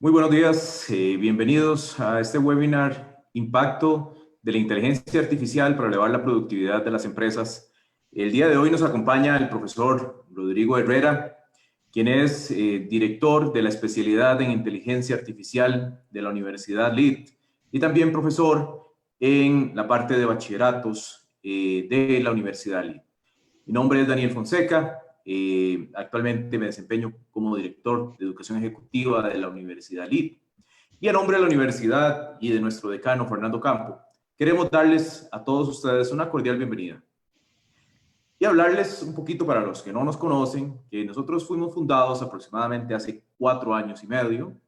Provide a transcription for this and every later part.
Muy buenos días, bienvenidos a este webinar Impacto de la Inteligencia Artificial para elevar la productividad de las empresas. El día de hoy nos acompaña el profesor Rodrigo Herrera, quien es director de la especialidad en Inteligencia Artificial de la Universidad LID y también profesor en la parte de bachilleratos de la Universidad LID. Mi nombre es Daniel Fonseca. Actualmente me desempeño como director de Educación Ejecutiva de la Universidad LID. Y a nombre de la universidad y de nuestro decano, Fernando Campo, queremos darles a todos ustedes una cordial bienvenida. Y hablarles un poquito para los que no nos conocen, que nosotros fuimos fundados aproximadamente hace 4 años y medio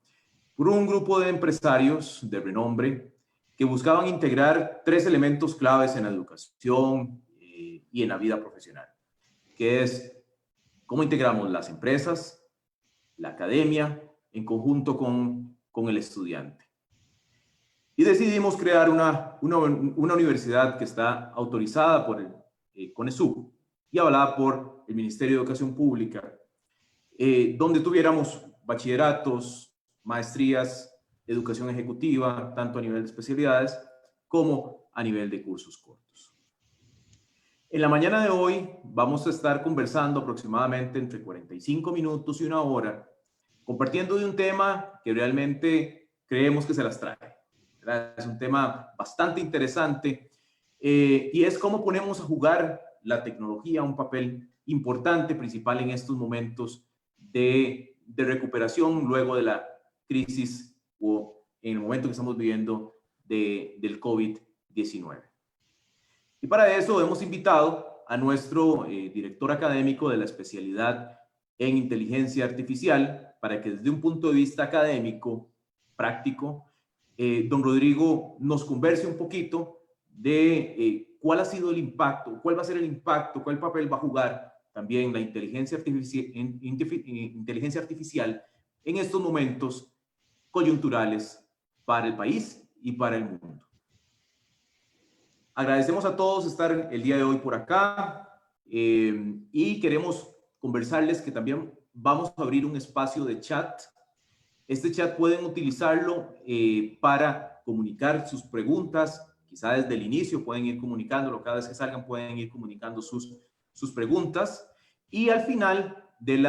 por un grupo de empresarios de renombre que buscaban integrar 3 elementos claves en la educación y en la vida profesional, que es cómo integramos las empresas, la academia, en conjunto con el estudiante. Y decidimos crear una universidad que está autorizada por el CONESUB y avalada por el Ministerio de Educación Pública, donde tuviéramos bachilleratos, maestrías, educación ejecutiva, tanto a nivel de especialidades como a nivel de cursos cortos. En la mañana de hoy vamos a estar conversando aproximadamente entre 45 minutos y 1 hora, compartiendo de un tema que realmente creemos que se las trae, ¿verdad? Es un tema bastante interesante y es cómo ponemos a jugar la tecnología un papel importante, principal en estos momentos de recuperación luego de la crisis o en el momento que estamos viviendo del COVID-19. Y para eso hemos invitado a nuestro director académico de la especialidad en inteligencia artificial para que desde un punto de vista académico, práctico, don Rodrigo nos converse un poquito de cuál ha sido el impacto, cuál va a ser el impacto, cuál papel va a jugar también la inteligencia artificial en estos momentos coyunturales para el país y para el mundo. Agradecemos a todos estar el día de hoy por acá y queremos conversarles que también vamos a abrir un espacio de chat. Este chat pueden utilizarlo para comunicar sus preguntas, quizá desde el inicio pueden ir comunicándolo, cada vez que salgan pueden ir comunicando sus preguntas y al final del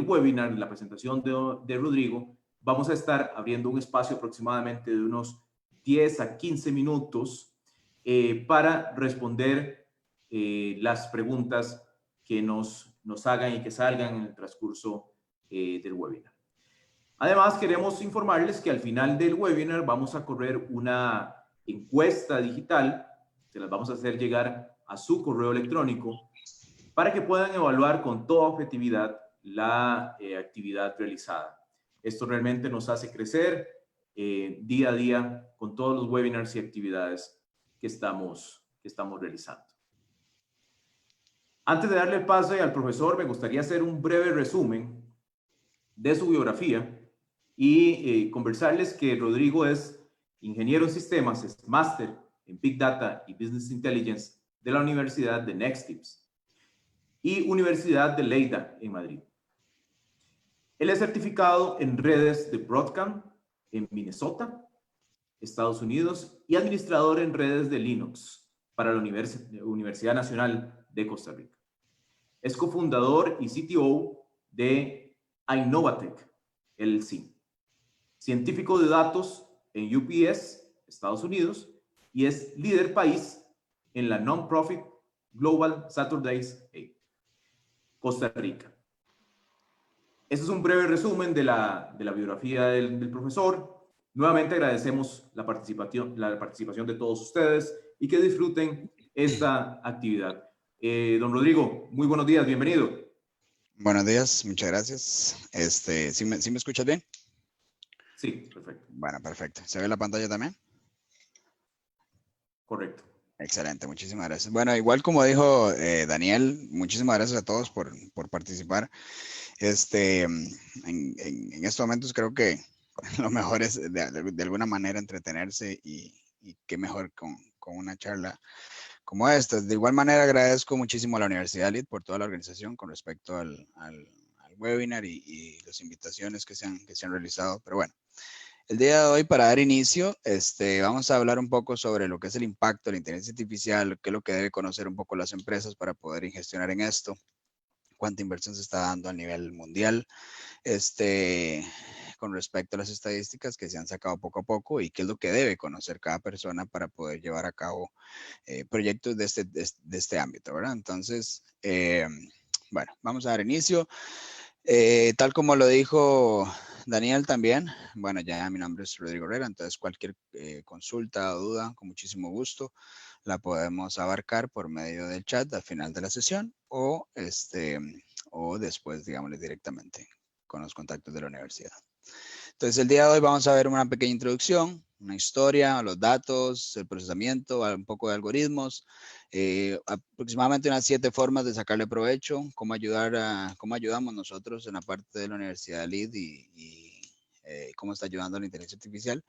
webinar, de la presentación de Rodrigo, vamos a estar abriendo un espacio aproximadamente de unos 10 a 15 minutos para responder las preguntas que nos hagan y que salgan en el transcurso del webinar. Además, queremos informarles que al final del webinar vamos a correr una encuesta digital, se las vamos a hacer llegar a su correo electrónico para que puedan evaluar con toda objetividad la actividad realizada. Esto realmente nos hace crecer día a día con todos los webinars y actividades que estamos realizando. Antes de darle el pase al profesor, me gustaría hacer un breve resumen de su biografía y conversarles que Rodrigo es ingeniero en sistemas, es máster en Big Data y Business Intelligence de la Universidad de NextTips y Universidad de Lleida en Madrid. Él es certificado en redes de Broadcom en Minnesota, Estados Unidos, y administrador en redes de Linux para la Universidad Nacional de Costa Rica. Es cofundador y CTO de Innovatech LLC, científico de datos en UPS, Estados Unidos, y es líder país en la non-profit Global Saturdays 8, Costa Rica. Este es un breve resumen de la biografía del profesor. Nuevamente agradecemos la participación de todos ustedes y que disfruten esta actividad. Don Rodrigo, muy buenos días, bienvenido. Buenos días, muchas gracias. ¿Sí me escuchas bien? Sí, perfecto. Bueno, perfecto. ¿Se ve la pantalla también? Correcto. Excelente, muchísimas gracias. Bueno, igual como dijo Daniel, muchísimas gracias a todos por participar. En estos momentos creo que lo mejor es de alguna manera entretenerse y qué mejor con una charla como esta. De igual manera agradezco muchísimo a la Universidad LID por toda la organización con respecto al webinar y las invitaciones que se han realizado. Pero bueno, El día de hoy, para dar inicio, vamos a hablar un poco sobre lo que es el impacto de la inteligencia artificial, qué es lo que debe conocer un poco las empresas para poder gestionar en esto, cuánta inversión se está dando a nivel mundial, con respecto a las estadísticas que se han sacado poco a poco y qué es lo que debe conocer cada persona para poder llevar a cabo proyectos de este ámbito, ¿verdad? Entonces, bueno, vamos a dar inicio. Tal como lo dijo Daniel también, bueno, ya mi nombre es Rodrigo Herrera, entonces cualquier consulta o duda, con muchísimo gusto, la podemos abarcar por medio del chat al final de la sesión o después, digámosle directamente con los contactos de la universidad. Entonces, el día de hoy vamos a ver una pequeña introducción, una historia, los datos, el procesamiento, un poco de algoritmos, aproximadamente unas 7 formas de sacarle provecho, cómo ayudamos nosotros en la parte de la Universidad de Leeds y cómo está ayudando la inteligencia artificial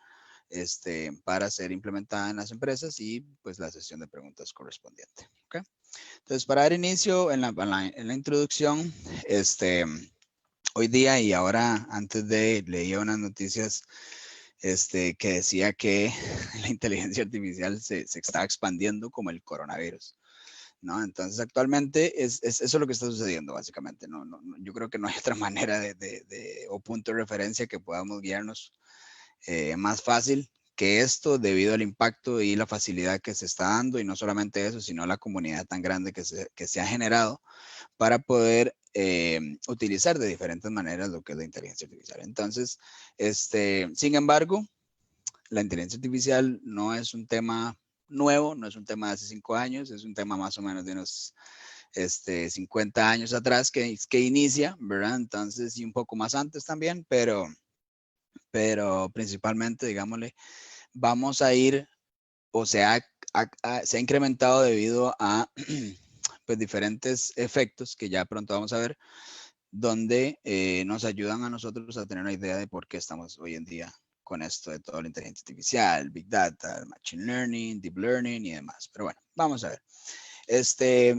para ser implementada en las empresas y pues la sesión de preguntas correspondiente. ¿Okay? Entonces, para dar inicio en la introducción, hoy día y ahora antes de leía unas noticias que decía que la inteligencia artificial se está expandiendo como el coronavirus, ¿no? Entonces actualmente eso es lo que está sucediendo básicamente, ¿no? Yo creo que no hay otra manera o punto de referencia que podamos guiarnos más fácil que esto debido al impacto y la facilidad que se está dando y no solamente eso, sino la comunidad tan grande que se ha generado para poder utilizar de diferentes maneras lo que es la inteligencia artificial. Entonces, sin embargo, la inteligencia artificial no es un tema nuevo, no es un tema de hace 5 años, es un tema más o menos de unos 50 años atrás que inicia, ¿verdad? Entonces, y un poco más antes también, pero principalmente, digámosle, vamos a ir, o sea, se ha incrementado debido a pues diferentes efectos que ya pronto vamos a ver, donde nos ayudan a nosotros a tener una idea de por qué estamos hoy en día con esto de toda la inteligencia artificial, Big Data, Machine Learning, Deep Learning y demás. Pero bueno, vamos a ver.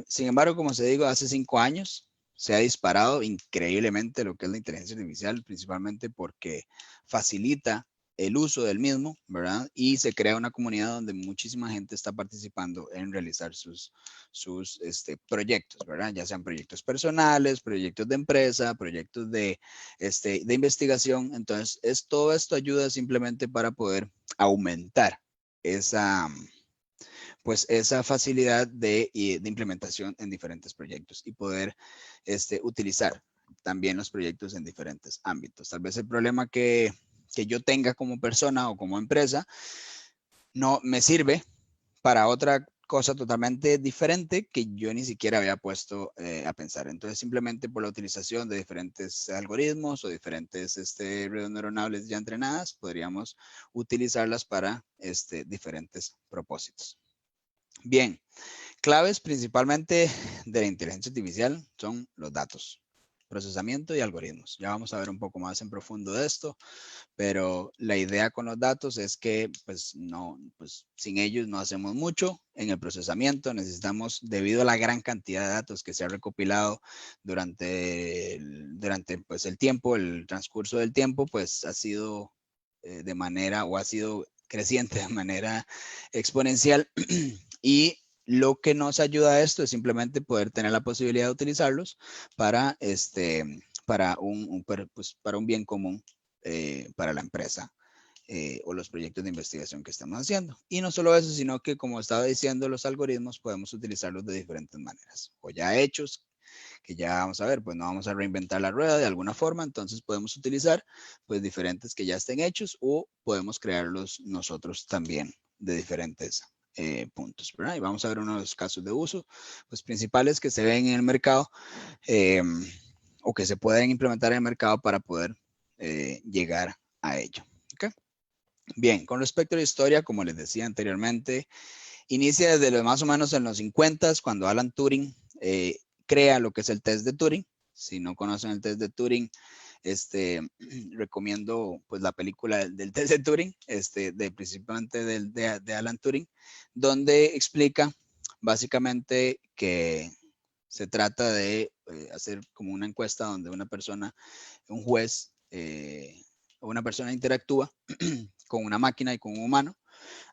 Sin embargo, como se digo, hace 5 años se ha disparado increíblemente lo que es la inteligencia artificial, principalmente porque facilita el uso del mismo, ¿verdad? Y se crea una comunidad donde muchísima gente está participando en realizar sus proyectos, ¿verdad? Ya sean proyectos personales, proyectos de empresa, proyectos de investigación. Entonces, todo esto ayuda simplemente para poder aumentar esa facilidad de implementación en diferentes proyectos y poder utilizar también los proyectos en diferentes ámbitos. Tal vez el problema que yo tenga como persona o como empresa no me sirve para otra cosa totalmente diferente que yo ni siquiera había puesto a pensar. Entonces, simplemente por la utilización de diferentes algoritmos o diferentes redes neuronales ya entrenadas, podríamos utilizarlas para diferentes propósitos. Bien, claves principalmente de la inteligencia artificial son los datos, procesamiento y algoritmos. Ya vamos a ver un poco más en profundo de esto, pero la idea con los datos es que pues sin ellos no hacemos mucho. En el procesamiento necesitamos, debido a la gran cantidad de datos que se ha recopilado durante el tiempo, el transcurso del tiempo, pues ha sido ha sido creciente de manera exponencial y lo que nos ayuda a esto es simplemente poder tener la posibilidad de utilizarlos para para un bien común para la empresa o los proyectos de investigación que estamos haciendo. Y no solo eso, sino que como estaba diciendo, los algoritmos podemos utilizarlos de diferentes maneras, o ya hechos, que ya vamos a ver, pues no vamos a reinventar la rueda de alguna forma, entonces podemos utilizar pues diferentes que ya estén hechos o podemos crearlos nosotros también de diferentes puntos, ¿verdad? Y vamos a ver unos casos de uso pues principales que se ven en el mercado o que se pueden implementar en el mercado para poder llegar a ello. ¿Okay? Bien, con respecto a la historia, como les decía anteriormente, inicia desde más o menos en los 50 cuando Alan Turing crea lo que es el test de Turing. Si no conocen el test de Turing, recomiendo pues la película del test de Turing, principalmente de Alan Turing, donde explica básicamente que se trata de hacer como una encuesta donde una persona, un juez, una persona interactúa con una máquina y con un humano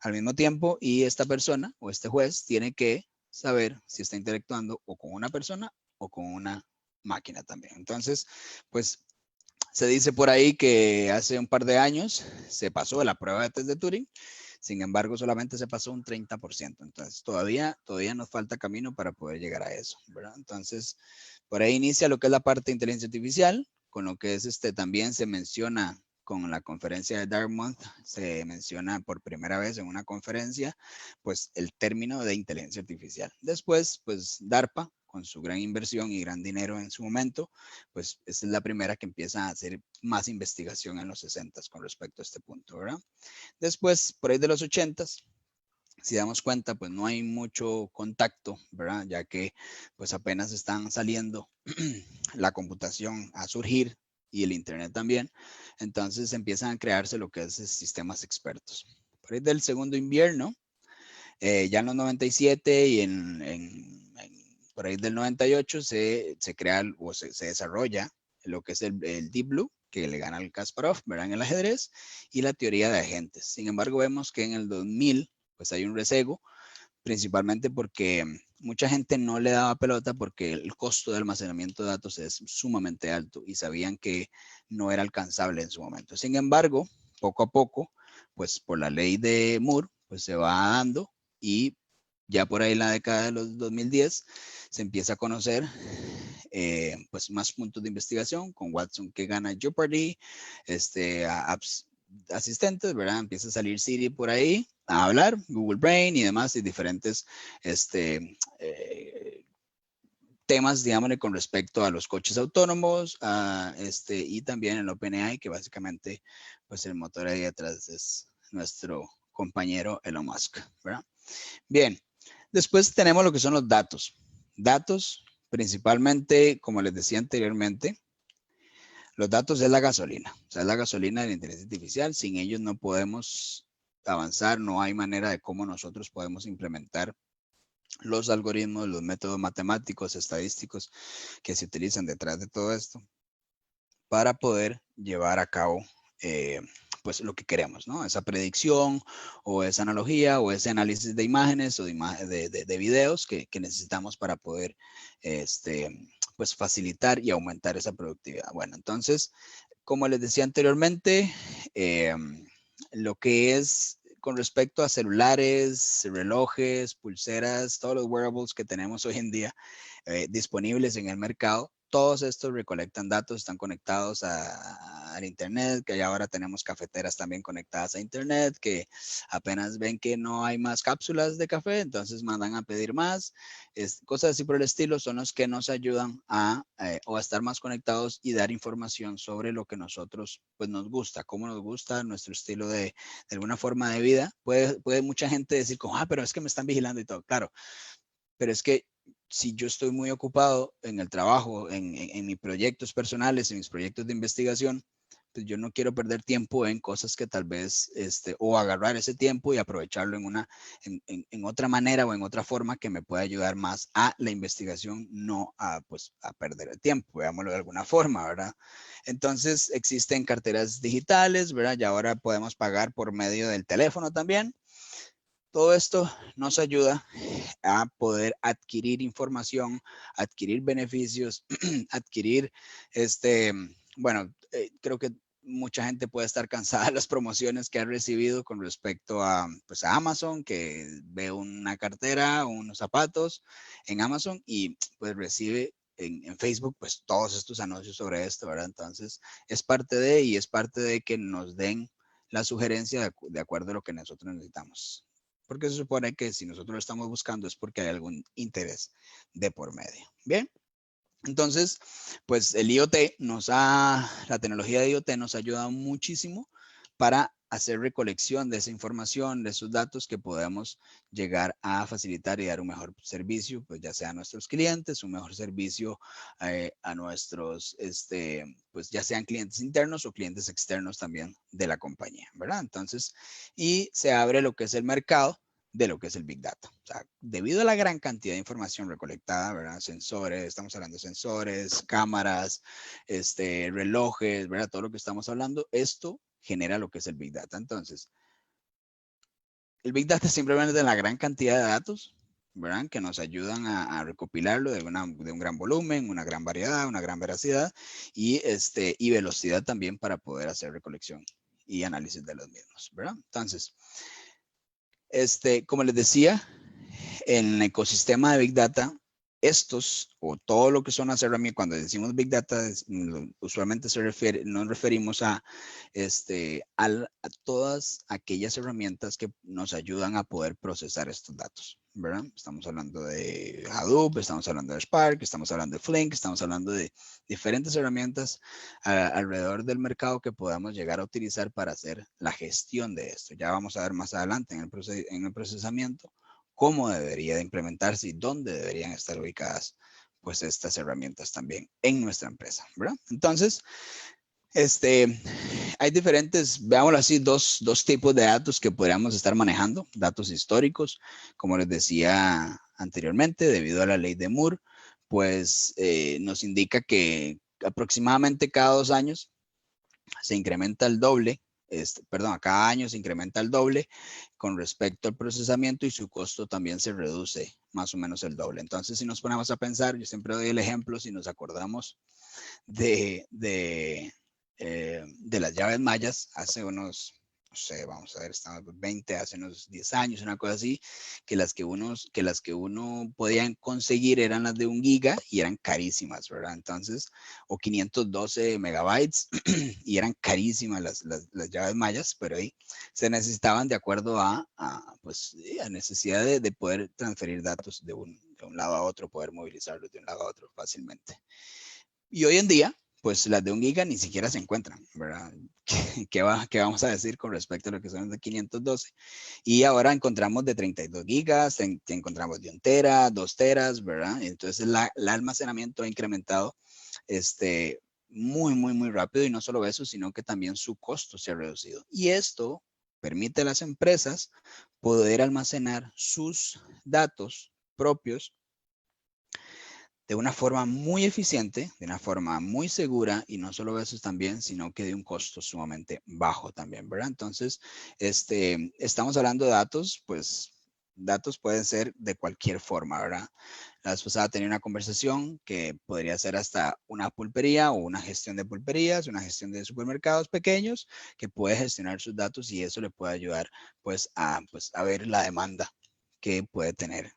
al mismo tiempo, y esta persona o este juez tiene que saber si está interactuando o con una persona o con una máquina también. Entonces, pues se dice por ahí que hace un par de años se pasó la prueba de test de Turing, sin embargo, solamente se pasó un 30%. Entonces, todavía nos falta camino para poder llegar a eso, ¿verdad? Entonces, por ahí inicia lo que es la parte de inteligencia artificial, con lo que es también se menciona con la conferencia de Dartmouth, se menciona por primera vez en una conferencia, pues el término de inteligencia artificial. Después, pues DARPA, con su gran inversión y gran dinero en su momento, pues esta es la primera que empieza a hacer más investigación en los 60 con respecto a este punto, ¿verdad? Después, por ahí de los 80s, si damos cuenta, pues no hay mucho contacto, ¿verdad? Ya que pues apenas están saliendo la computación a surgir y el internet también. Entonces empiezan a crearse lo que es sistemas expertos. Por ahí del segundo invierno, ya en los 97 y por ahí del 98 se crea o se desarrolla lo que es el Deep Blue, que le gana al Kasparov, ¿verdad? En el ajedrez, y la teoría de agentes. Sin embargo, vemos que en el 2000 pues hay un rezago, principalmente porque mucha gente no le daba pelota porque el costo de almacenamiento de datos es sumamente alto y sabían que no era alcanzable en su momento. Sin embargo, poco a poco, pues por la ley de Moore, pues se va dando, y ya por ahí en la década de los 2010 se empieza a conocer pues más puntos de investigación con Watson, que gana Jeopardy, apps asistentes, ¿verdad? Empieza a salir Siri por ahí a hablar, Google Brain y demás, y diferentes temas, digámosle, con respecto a los coches autónomos, y también el OpenAI, que básicamente, pues el motor ahí detrás es nuestro compañero Elon Musk, ¿verdad? Bien, después tenemos lo que son los datos. Datos, principalmente, como les decía anteriormente, los datos es la gasolina, o sea, es la gasolina de la inteligencia artificial. Sin ellos no podemos avanzar, no hay manera de cómo nosotros podemos implementar los algoritmos, los métodos matemáticos, estadísticos que se utilizan detrás de todo esto para poder llevar a cabo pues lo que queremos, ¿no? Esa predicción o esa analogía o ese análisis de imágenes o de videos que necesitamos para poder pues facilitar y aumentar esa productividad. Bueno, entonces, como les decía anteriormente, lo que es con respecto a celulares, relojes, pulseras, todos los wearables que tenemos hoy en día disponibles en el mercado, todos estos recolectan datos, están conectados al internet, que ya ahora tenemos cafeteras también conectadas a internet, que apenas ven que no hay más cápsulas de café, entonces mandan a pedir más. Cosas así por el estilo son los que nos ayudan a estar más conectados y dar información sobre lo que nosotros pues nos gusta, cómo nos gusta nuestro estilo de alguna forma de vida. Puede mucha gente decir como, pero es que me están vigilando y todo. Claro, pero es que si yo estoy muy ocupado en el trabajo, en mis proyectos personales, en mis proyectos de investigación, pues yo no quiero perder tiempo en cosas que tal vez, o agarrar ese tiempo y aprovecharlo en otra manera o en otra forma que me pueda ayudar más a la investigación, no pues, a perder el tiempo, veámoslo de alguna forma, ¿verdad? Entonces existen carteras digitales, ¿verdad? Y ahora podemos pagar por medio del teléfono también. Todo esto nos ayuda a poder adquirir información, adquirir beneficios, adquirir, bueno, creo que mucha gente puede estar cansada de las promociones que ha recibido con respecto a, pues, a Amazon, que ve una cartera o unos zapatos en Amazon y pues recibe en Facebook pues todos estos anuncios sobre esto, ¿verdad? Entonces es parte de que nos den la sugerencia de acuerdo a lo que nosotros necesitamos. Porque se supone que si nosotros lo estamos buscando es porque hay algún interés de por medio. Bien, entonces, pues el IoT la tecnología de IoT nos ha ayudado muchísimo para hacer recolección de esa información, de esos datos que podamos llegar a facilitar y dar un mejor servicio, pues ya sea a nuestros clientes, un mejor servicio a nuestros, pues ya sean clientes internos o clientes externos también de la compañía, ¿verdad? Entonces, y se abre lo que es el mercado de lo que es el Big Data. O sea, debido a la gran cantidad de información recolectada, ¿verdad? Sensores, estamos hablando de sensores, cámaras, relojes, ¿verdad? Todo lo que estamos hablando, esto genera lo que es el Big Data. Entonces, el Big Data es simplemente la gran cantidad de datos, ¿verdad? Que nos ayudan a recopilarlo de un gran volumen, una gran variedad, una gran veracidad y velocidad también para poder hacer recolección y análisis de los mismos, ¿verdad? Entonces, como les decía, en el ecosistema de Big Data, estos o todo lo que son las herramientas, cuando decimos Big Data, usualmente nos referimos a todas aquellas herramientas que nos ayudan a poder procesar estos datos, ¿verdad? Estamos hablando de Hadoop, estamos hablando de Spark, estamos hablando de Flink, estamos hablando de diferentes herramientas alrededor del mercado que podamos llegar a utilizar para hacer la gestión de esto. Ya vamos a ver más adelante en el procesamiento cómo debería de implementarse y dónde deberían estar ubicadas pues estas herramientas también en nuestra empresa, ¿verdad? Entonces, hay diferentes, veámoslo así, dos tipos de datos que podríamos estar manejando. Datos históricos, como les decía anteriormente, debido a la ley de Moore, pues nos indica que aproximadamente cada 2 años se incrementa el doble, perdón, a cada año se incrementa el doble con respecto al procesamiento y su costo también se reduce más o menos el doble. Entonces, si nos ponemos a pensar, yo siempre doy el ejemplo, si nos acordamos de las llaves mayas hace unos, no sé, vamos a ver, estamos 20, hace unos 10 años, una cosa así, que las que uno podía conseguir eran las de 1 giga y eran carísimas, ¿verdad? Entonces, o 512 megabytes y eran carísimas las llaves mayas, pero ahí se necesitaban de acuerdo pues, a necesidad de poder transferir datos de un lado a otro, poder movilizarlos de un lado a otro fácilmente. Y hoy en día, pues las de 1 giga ni siquiera se encuentran, ¿verdad? ¿Qué vamos a decir con respecto a lo que son de 512? Y ahora encontramos de 32 gigas, encontramos de 1 tera, 2 teras, ¿verdad? Entonces el almacenamiento ha incrementado muy, muy, muy rápido y no solo eso, sino que también su costo se ha reducido. Y esto permite a las empresas poder almacenar sus datos propios de una forma muy eficiente, de una forma muy segura y no solo eso también, sino que de un costo sumamente bajo también, ¿verdad? Entonces, estamos hablando de datos, pues datos pueden ser de cualquier forma, ¿verdad? La vez pasada tenía una conversación que podría ser hasta una pulpería o una gestión de pulperías, una gestión de supermercados pequeños que puede gestionar sus datos y eso le puede ayudar pues a ver la demanda que puede tener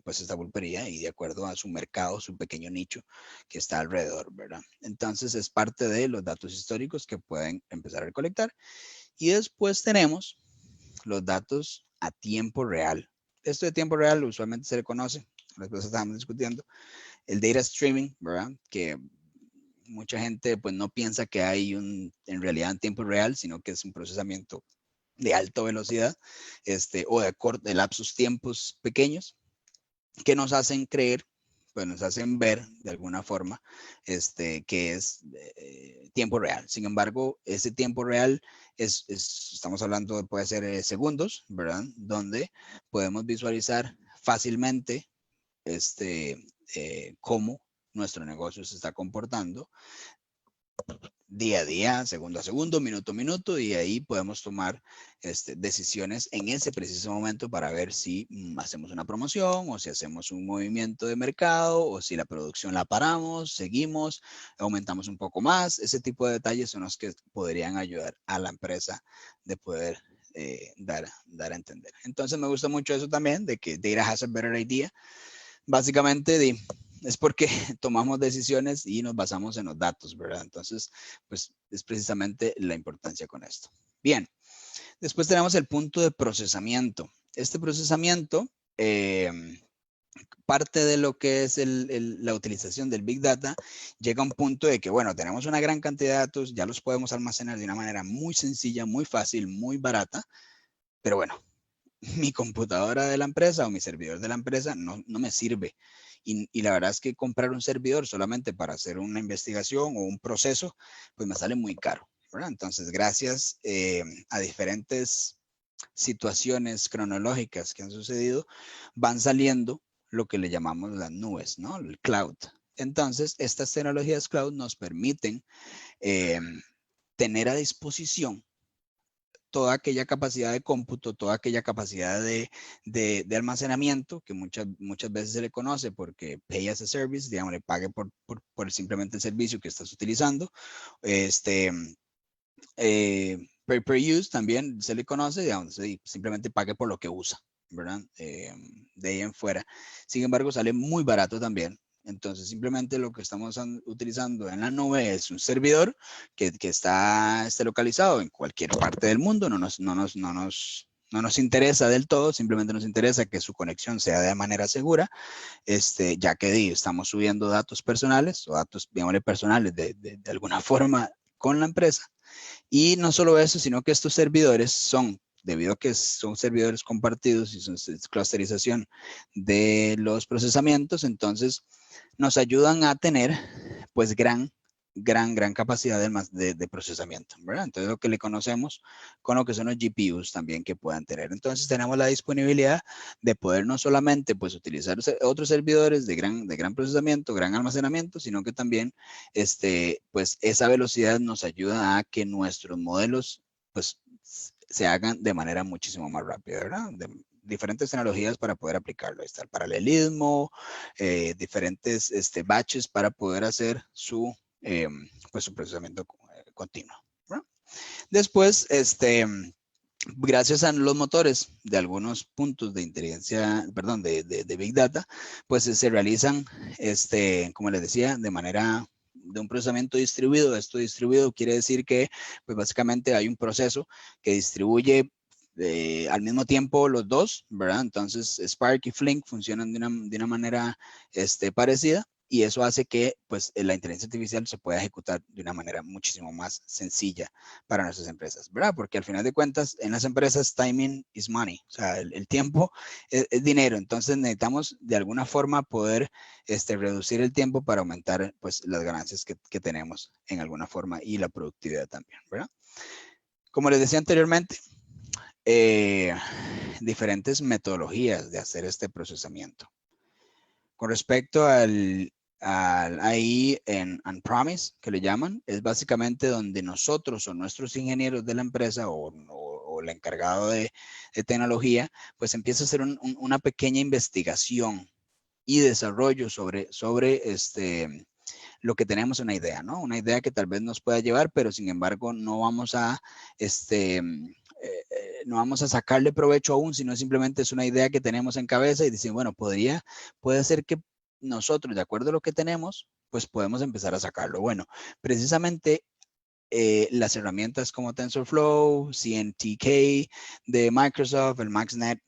pues esta pulpería y de acuerdo a su mercado, su pequeño nicho que está alrededor, ¿verdad? Entonces es parte de los datos históricos que pueden empezar a recolectar. Y después tenemos los datos a tiempo real. Esto de tiempo real usualmente se le conoce, después estábamos discutiendo, el data streaming, ¿verdad? Que mucha gente pues no piensa que hay en realidad en tiempo real, sino que es un procesamiento de alta velocidad o de lapsos tiempos pequeños que nos hacen creer, pues nos hacen ver de alguna forma que es tiempo real. Sin embargo, ese tiempo real estamos hablando, puede ser segundos, ¿verdad? Donde podemos visualizar fácilmente cómo nuestro negocio se está comportando día a día, segundo a segundo, minuto a minuto, y ahí podemos tomar decisiones en ese preciso momento para ver si hacemos una promoción o si hacemos un movimiento de mercado o si la producción la paramos, seguimos, aumentamos un poco más. Ese tipo de detalles son los que podrían ayudar a la empresa de poder dar a entender. Entonces me gusta mucho eso también, de que data has a better idea. Básicamente es porque tomamos decisiones y nos basamos en los datos, ¿verdad? Entonces, pues es precisamente la importancia con esto. Bien, después tenemos el punto de procesamiento. Este procesamiento, parte de lo que es la utilización del Big Data, llega a un punto de que, bueno, tenemos una gran cantidad de datos, ya los podemos almacenar de una manera muy sencilla, muy fácil, muy barata, pero bueno, mi computadora de la empresa o mi servidor de la empresa no me sirve. Y la verdad es que comprar un servidor solamente para hacer una investigación o un proceso, pues me sale muy caro, ¿verdad? Entonces, gracias a diferentes situaciones cronológicas que han sucedido, van saliendo lo que le llamamos las nubes, ¿no? El cloud. Entonces, estas tecnologías cloud nos permiten tener a disposición toda aquella capacidad de cómputo, toda aquella capacidad de almacenamiento que muchas veces se le conoce porque pay as a service, digamos, le pague por simplemente el servicio que estás utilizando. Per use también se le conoce, digamos, simplemente pague por lo que usa, ¿verdad? De ahí en fuera. Sin embargo, sale muy barato también. Entonces, simplemente lo que estamos utilizando en la nube es un servidor que está localizado en cualquier parte del mundo. No nos interesa del todo, simplemente nos interesa que su conexión sea de manera segura, ya que estamos subiendo datos personales o datos, digámosle, personales de alguna forma con la empresa. Y no solo eso, sino que estos servidores son, debido a que son servidores compartidos y son clusterización de los procesamientos, entonces nos ayudan a tener pues gran capacidad de procesamiento, ¿verdad? Entonces lo que le conocemos con lo que son los GPUs también que puedan tener. Entonces tenemos la disponibilidad de poder no solamente pues utilizar otros servidores de gran procesamiento, gran almacenamiento, sino que también pues esa velocidad nos ayuda a que nuestros modelos pues se hagan de manera muchísimo más rápida, ¿verdad? Diferentes tecnologías para poder aplicarlo. Está el paralelismo, diferentes batches para poder hacer pues su procesamiento continuo, ¿verdad? Después, gracias a los motores de algunos puntos de inteligencia, perdón, de Big Data, pues se realizan, como les decía, de manera de un procesamiento distribuido. Esto distribuido quiere decir que, pues básicamente hay un proceso que distribuye al mismo tiempo los dos, ¿verdad? Entonces Spark y Flink funcionan de una manera parecida. Y eso hace que pues, la inteligencia artificial se pueda ejecutar de una manera muchísimo más sencilla para nuestras empresas, ¿verdad? Porque al final de cuentas, en las empresas, timing is money. O sea, el tiempo es dinero. Entonces, necesitamos de alguna forma poder reducir el tiempo para aumentar pues, las ganancias que tenemos en alguna forma y la productividad también, ¿verdad? Como les decía anteriormente, diferentes metodologías de hacer este procesamiento. Con respecto al AI en on-premise, que le llaman, es básicamente donde nosotros o nuestros ingenieros de la empresa o el encargado de tecnología, pues empieza a hacer una pequeña investigación y desarrollo sobre lo que tenemos una idea, ¿no? Una idea que tal vez nos pueda llevar, pero sin embargo no vamos a, no vamos a sacarle provecho aún, sino simplemente es una idea que tenemos en cabeza y decir, bueno, puede ser que nosotros, de acuerdo a lo que tenemos, pues podemos empezar a sacarlo. Bueno, precisamente las herramientas como TensorFlow, CNTK de Microsoft, el MaxNet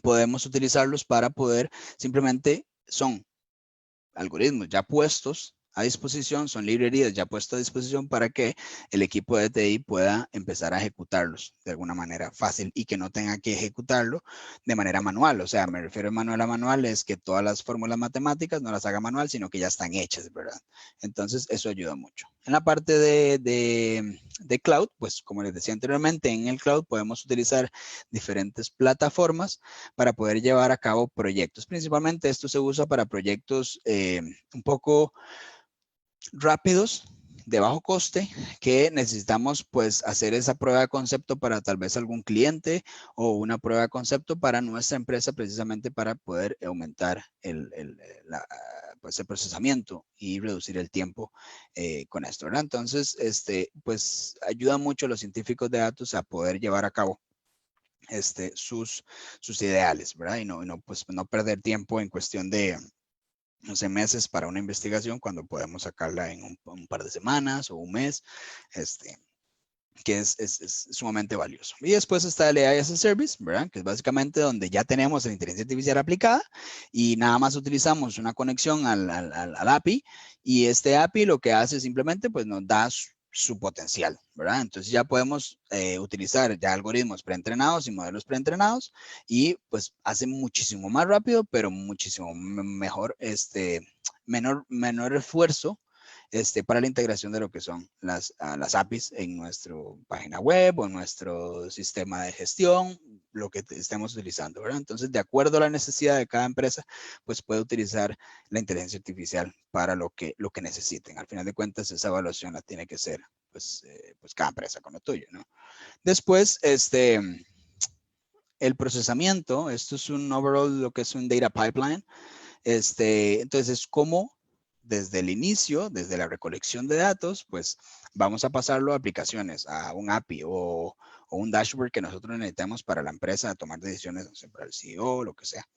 podemos utilizarlos para poder simplemente son algoritmos ya puestos a disposición, son librerías ya puestas a disposición para que el equipo de TI pueda empezar a ejecutarlos de alguna manera fácil y que no tenga que ejecutarlo de manera manual. O sea, me refiero a manual a manual, es que todas las fórmulas matemáticas no las haga manual, sino que ya están hechas, ¿verdad? Entonces, eso ayuda mucho. En la parte de cloud, pues como les decía anteriormente, en el cloud podemos utilizar diferentes plataformas para poder llevar a cabo proyectos. Principalmente esto se usa para proyectos un poco rápidos, de bajo coste, que necesitamos pues hacer esa prueba de concepto para tal vez algún cliente o una prueba de concepto para nuestra empresa precisamente para poder aumentar pues el procesamiento y reducir el tiempo con esto, ¿verdad? Entonces, pues ayuda mucho a los científicos de datos a poder llevar a cabo sus ideales, ¿verdad? Y pues, no perder tiempo en cuestión de, no sé, meses para una investigación cuando podemos sacarla en un par de semanas o un mes, que es sumamente valioso. Y después está el AI as a Service, ¿verdad? Que es básicamente donde ya tenemos la inteligencia artificial aplicada y nada más utilizamos una conexión al API y este API lo que hace simplemente pues nos da su potencial, ¿verdad? Entonces ya podemos utilizar ya algoritmos preentrenados y modelos preentrenados y pues hace muchísimo más rápido, pero muchísimo mejor, menor esfuerzo para la integración de lo que son las APIs en nuestra página web o en nuestro sistema de gestión, lo que estemos utilizando, ¿verdad? Entonces, de acuerdo a la necesidad de cada empresa, pues puede utilizar la inteligencia artificial para lo que necesiten. Al final de cuentas, esa evaluación la tiene que hacer, pues cada empresa con lo tuyo, ¿no? Después, el procesamiento, esto es un overall, lo que es un data pipeline. Entonces, es como desde el inicio, desde la recolección de datos, pues vamos a pasarlo a aplicaciones, a un API o un dashboard que nosotros necesitamos para la empresa, a tomar decisiones, no sé, para el CEO, lo que sea.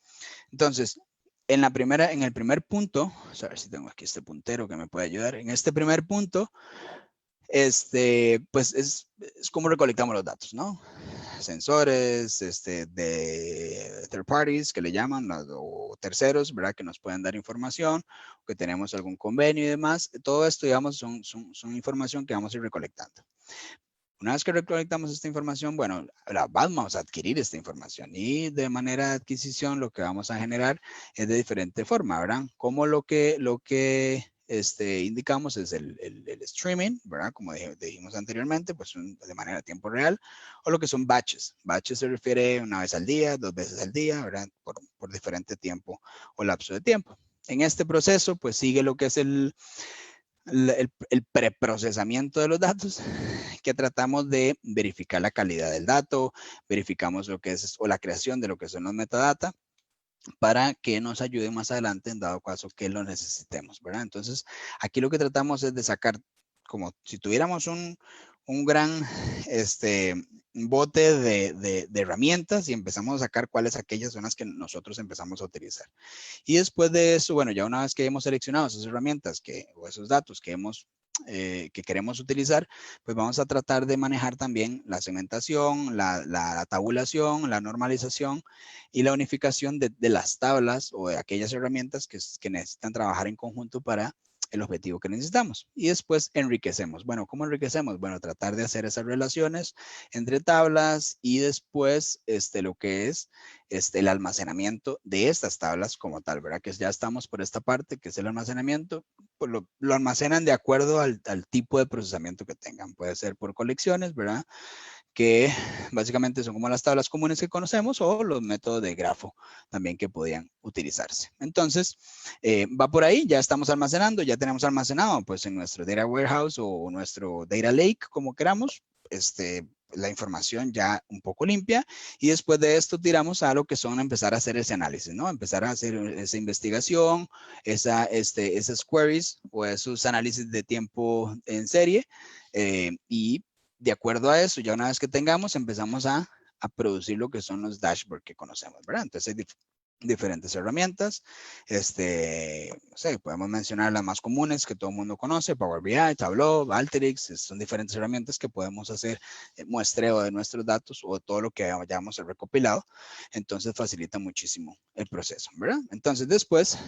Entonces, en el primer punto, a ver si tengo aquí este puntero que me puede ayudar. En este primer punto, pues es como recolectamos los datos, ¿no? Sensores, de third parties que le llaman, o terceros, ¿verdad? Que nos pueden dar información, que tenemos algún convenio y demás. Todo esto, digamos, son información que vamos a ir recolectando. Una vez que recolectamos esta información, bueno, vamos a adquirir esta información y de manera de adquisición lo que vamos a generar es de diferente forma, ¿verdad? Como lo que indicamos es el streaming, ¿verdad? Como dijimos anteriormente, pues de manera a tiempo real, o lo que son batches. Batches se refiere una vez al día, 2 veces al día, ¿verdad? Por diferente tiempo o lapso de tiempo. En este proceso, pues sigue lo que es el preprocesamiento de los datos, que tratamos de verificar la calidad del dato, verificamos lo que es, o la creación de lo que son los metadata, para que nos ayude más adelante en dado caso que lo necesitemos, ¿verdad? Entonces, aquí lo que tratamos es de sacar, como si tuviéramos un gran bote de herramientas y empezamos a sacar cuáles aquellas son las que nosotros empezamos a utilizar. Y después de eso, bueno, ya una vez que hemos seleccionado esas herramientas o esos datos que queremos utilizar, pues vamos a tratar de manejar también la segmentación, la tabulación, la normalización y la unificación de las tablas o de aquellas herramientas que necesitan trabajar en conjunto para el objetivo que necesitamos. Y después enriquecemos. Bueno, ¿cómo enriquecemos? Bueno, tratar de hacer esas relaciones entre tablas y después lo que es el almacenamiento de estas tablas como tal, ¿verdad? Que ya estamos por esta parte, que es el almacenamiento, pues lo almacenan de acuerdo al tipo de procesamiento que tengan. Puede ser por colecciones, ¿verdad? Que básicamente son como las tablas comunes que conocemos o los métodos de grafo también que podían utilizarse. Entonces, va por ahí, ya estamos almacenando, ya tenemos almacenado pues en nuestro data warehouse o nuestro data lake, como queramos, la información ya un poco limpia y después de esto tiramos a lo que son empezar a hacer ese análisis, ¿no? Empezar a hacer esa investigación, esas queries o esos análisis de tiempo en serie y de acuerdo a eso, ya una vez que tengamos, empezamos a producir lo que son los dashboards que conocemos, ¿verdad? Entonces hay diferentes herramientas. No sé, podemos mencionar las más comunes que todo el mundo conoce, Power BI, Tableau, Alteryx, son diferentes herramientas que podemos hacer muestreo de nuestros datos o de todo lo que hayamos recopilado. Entonces facilita muchísimo el proceso, ¿verdad? Entonces después,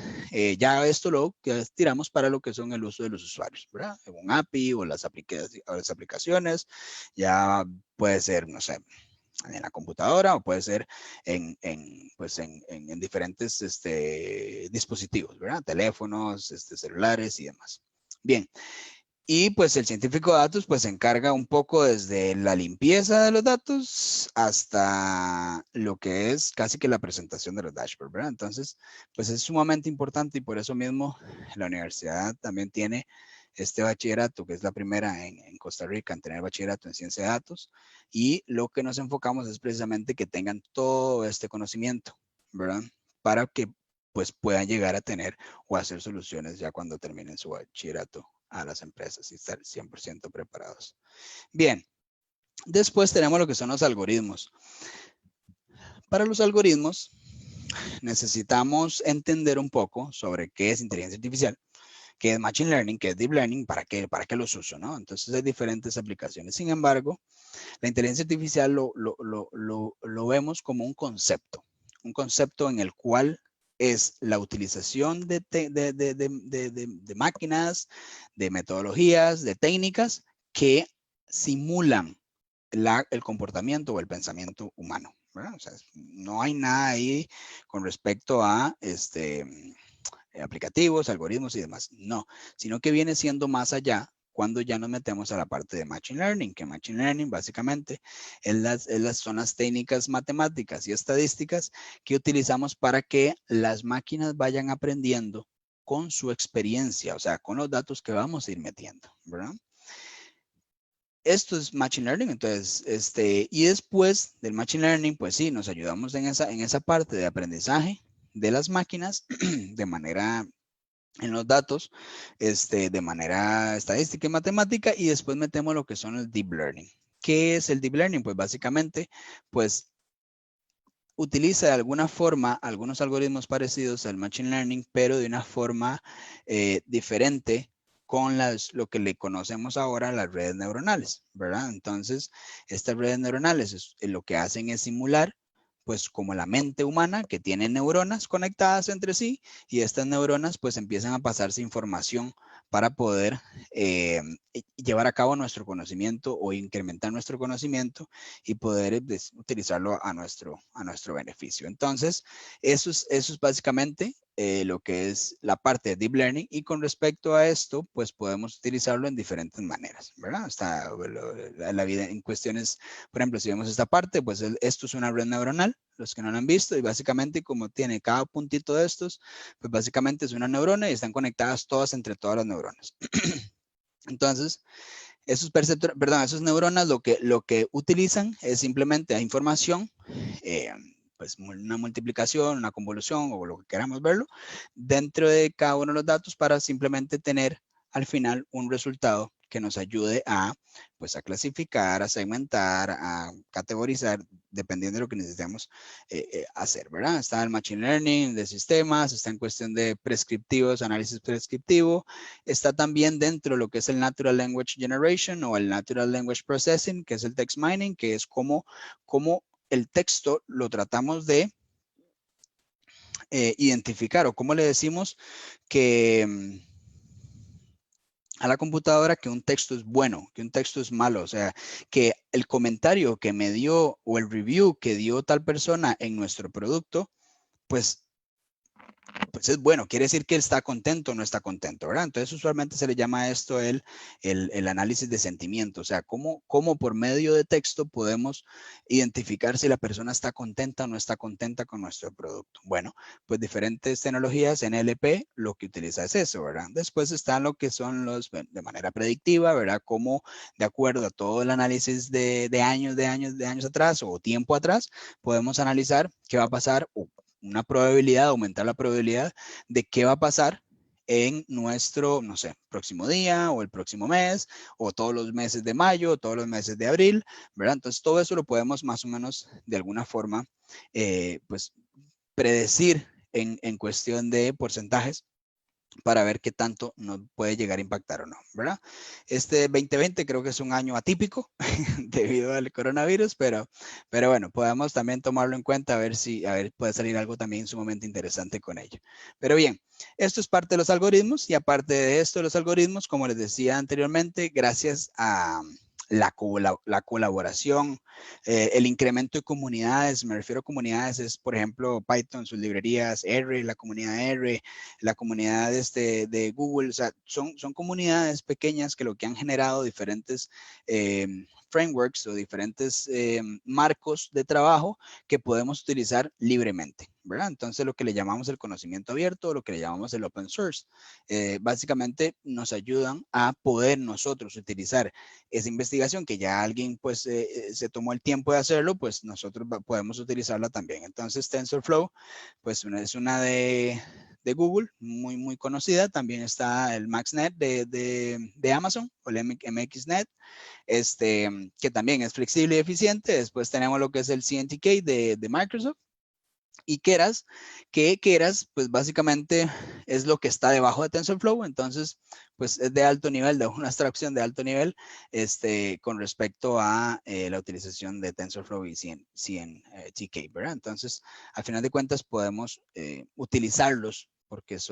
ya esto lo que tiramos para lo que son el uso de los usuarios, ¿verdad? Un API o las aplicaciones, ya puede ser, no sé, en la computadora o puede ser en diferentes dispositivos, ¿verdad? Teléfonos, celulares y demás. Bien, y pues el científico de datos pues se encarga un poco desde la limpieza de los datos hasta lo que es casi que la presentación de los dashboards, ¿verdad? Entonces, pues es sumamente importante y por eso mismo la universidad también tiene este bachillerato, que es la primera en Costa Rica en tener bachillerato en ciencia de datos, y lo que nos enfocamos es precisamente que tengan todo este conocimiento, ¿verdad? Para que pues puedan llegar a tener o hacer soluciones ya cuando terminen su bachillerato a las empresas y estar 100% preparados. Bien, después tenemos lo que son los algoritmos. Para los algoritmos necesitamos entender un poco sobre qué es inteligencia artificial, qué es Machine Learning, qué es Deep Learning, para qué los uso, ¿no? Entonces hay diferentes aplicaciones. Sin embargo, la inteligencia artificial lo vemos como un concepto en el cual es la utilización de máquinas, de metodologías, de técnicas que simulan el comportamiento o el pensamiento humano, ¿verdad? O sea, no hay nada ahí con respecto a aplicativos, algoritmos y demás. No, sino que viene siendo más allá cuando ya nos metemos a la parte de Machine Learning, que Machine Learning básicamente son las técnicas matemáticas y estadísticas que utilizamos para que las máquinas vayan aprendiendo con su experiencia, o sea, con los datos que vamos a ir metiendo, ¿verdad? Esto es Machine Learning, entonces, y después del Machine Learning, pues sí, nos ayudamos en esa parte de aprendizaje de las máquinas de manera en los datos, de manera estadística y matemática, y después metemos lo que son el Deep Learning. ¿Qué es el Deep Learning? Pues básicamente, pues utiliza de alguna forma algunos algoritmos parecidos al Machine Learning, pero de una forma diferente con lo que le conocemos ahora las redes neuronales, ¿verdad? Entonces, estas redes neuronales lo que hacen es simular pues como la mente humana que tiene neuronas conectadas entre sí y estas neuronas pues empiezan a pasarse información para poder llevar a cabo nuestro conocimiento o incrementar nuestro conocimiento y poder utilizarlo a nuestro beneficio. Entonces, eso es básicamente lo que es la parte de Deep Learning y con respecto a esto, pues podemos utilizarlo en diferentes maneras, ¿verdad? Está la vida en cuestiones, por ejemplo, si vemos esta parte, pues esto es una red neuronal, los que no lo han visto, y básicamente como tiene cada puntito de estos, pues básicamente es una neurona y están conectadas todas entre todas las neuronas. Entonces, esos neuronas lo que utilizan es simplemente la información, pues una multiplicación, una convolución o lo que queramos verlo, dentro de cada uno de los datos para simplemente tener al final un resultado que nos ayude pues a clasificar, a segmentar, a categorizar, dependiendo de lo que necesitemos hacer, ¿verdad? Está el Machine Learning de sistemas, está en cuestión de prescriptivos, análisis prescriptivo, está también dentro de lo que es el Natural Language Generation o el Natural Language Processing, que es el text mining, que es como el texto lo tratamos de identificar o cómo le decimos que a la computadora que un texto es bueno, que un texto es malo, o sea, que el comentario que me dio o el review que dio tal persona en nuestro producto, pues es bueno, quiere decir que él está contento o no está contento, ¿verdad? Entonces, usualmente se le llama a esto el análisis de sentimiento, o sea, cómo por medio de texto podemos identificar si la persona está contenta o no está contenta con nuestro producto. Bueno, pues diferentes tecnologías, NLP, lo que utiliza es eso, ¿verdad? Después están lo que son los de manera predictiva, ¿verdad? Cómo de acuerdo a todo el análisis de años atrás o tiempo atrás, podemos analizar qué va a pasar o una probabilidad, aumentar la probabilidad de qué va a pasar en nuestro, no sé, próximo día o el próximo mes o todos los meses de mayo o todos los meses de abril, ¿verdad? Entonces todo eso lo podemos más o menos de alguna forma, pues predecir en cuestión de porcentajes para ver qué tanto nos puede llegar a impactar o no, ¿verdad? Este 2020 creo que es un año atípico debido al coronavirus, pero bueno, podemos también tomarlo en cuenta a ver puede salir algo también sumamente interesante con ello. Pero bien, esto es parte de los algoritmos y aparte de esto de los algoritmos, como les decía anteriormente, gracias a la colaboración, el incremento de comunidades, me refiero a comunidades, es por ejemplo Python, sus librerías, R, la comunidad R, la comunidad de Google, o sea, son comunidades pequeñas que lo que han generado diferentes frameworks o diferentes marcos de trabajo que podemos utilizar libremente, ¿verdad? Entonces lo que le llamamos el conocimiento abierto, lo que le llamamos el open source, básicamente nos ayudan a poder nosotros utilizar esa investigación que ya alguien pues se tomó el tiempo de hacerlo, pues nosotros podemos utilizarla también. Entonces TensorFlow pues es una de Google, muy conocida. También está el MaxNet de Amazon o el MXNet, que también es flexible y eficiente. Después tenemos lo que es el CNTK de Microsoft. Y Keras, pues básicamente es lo que está debajo de TensorFlow, entonces pues es de alto nivel, de una abstracción de alto nivel, con respecto a la utilización de TensorFlow y CNTK, ¿verdad? Entonces, al final de cuentas podemos utilizarlos porque es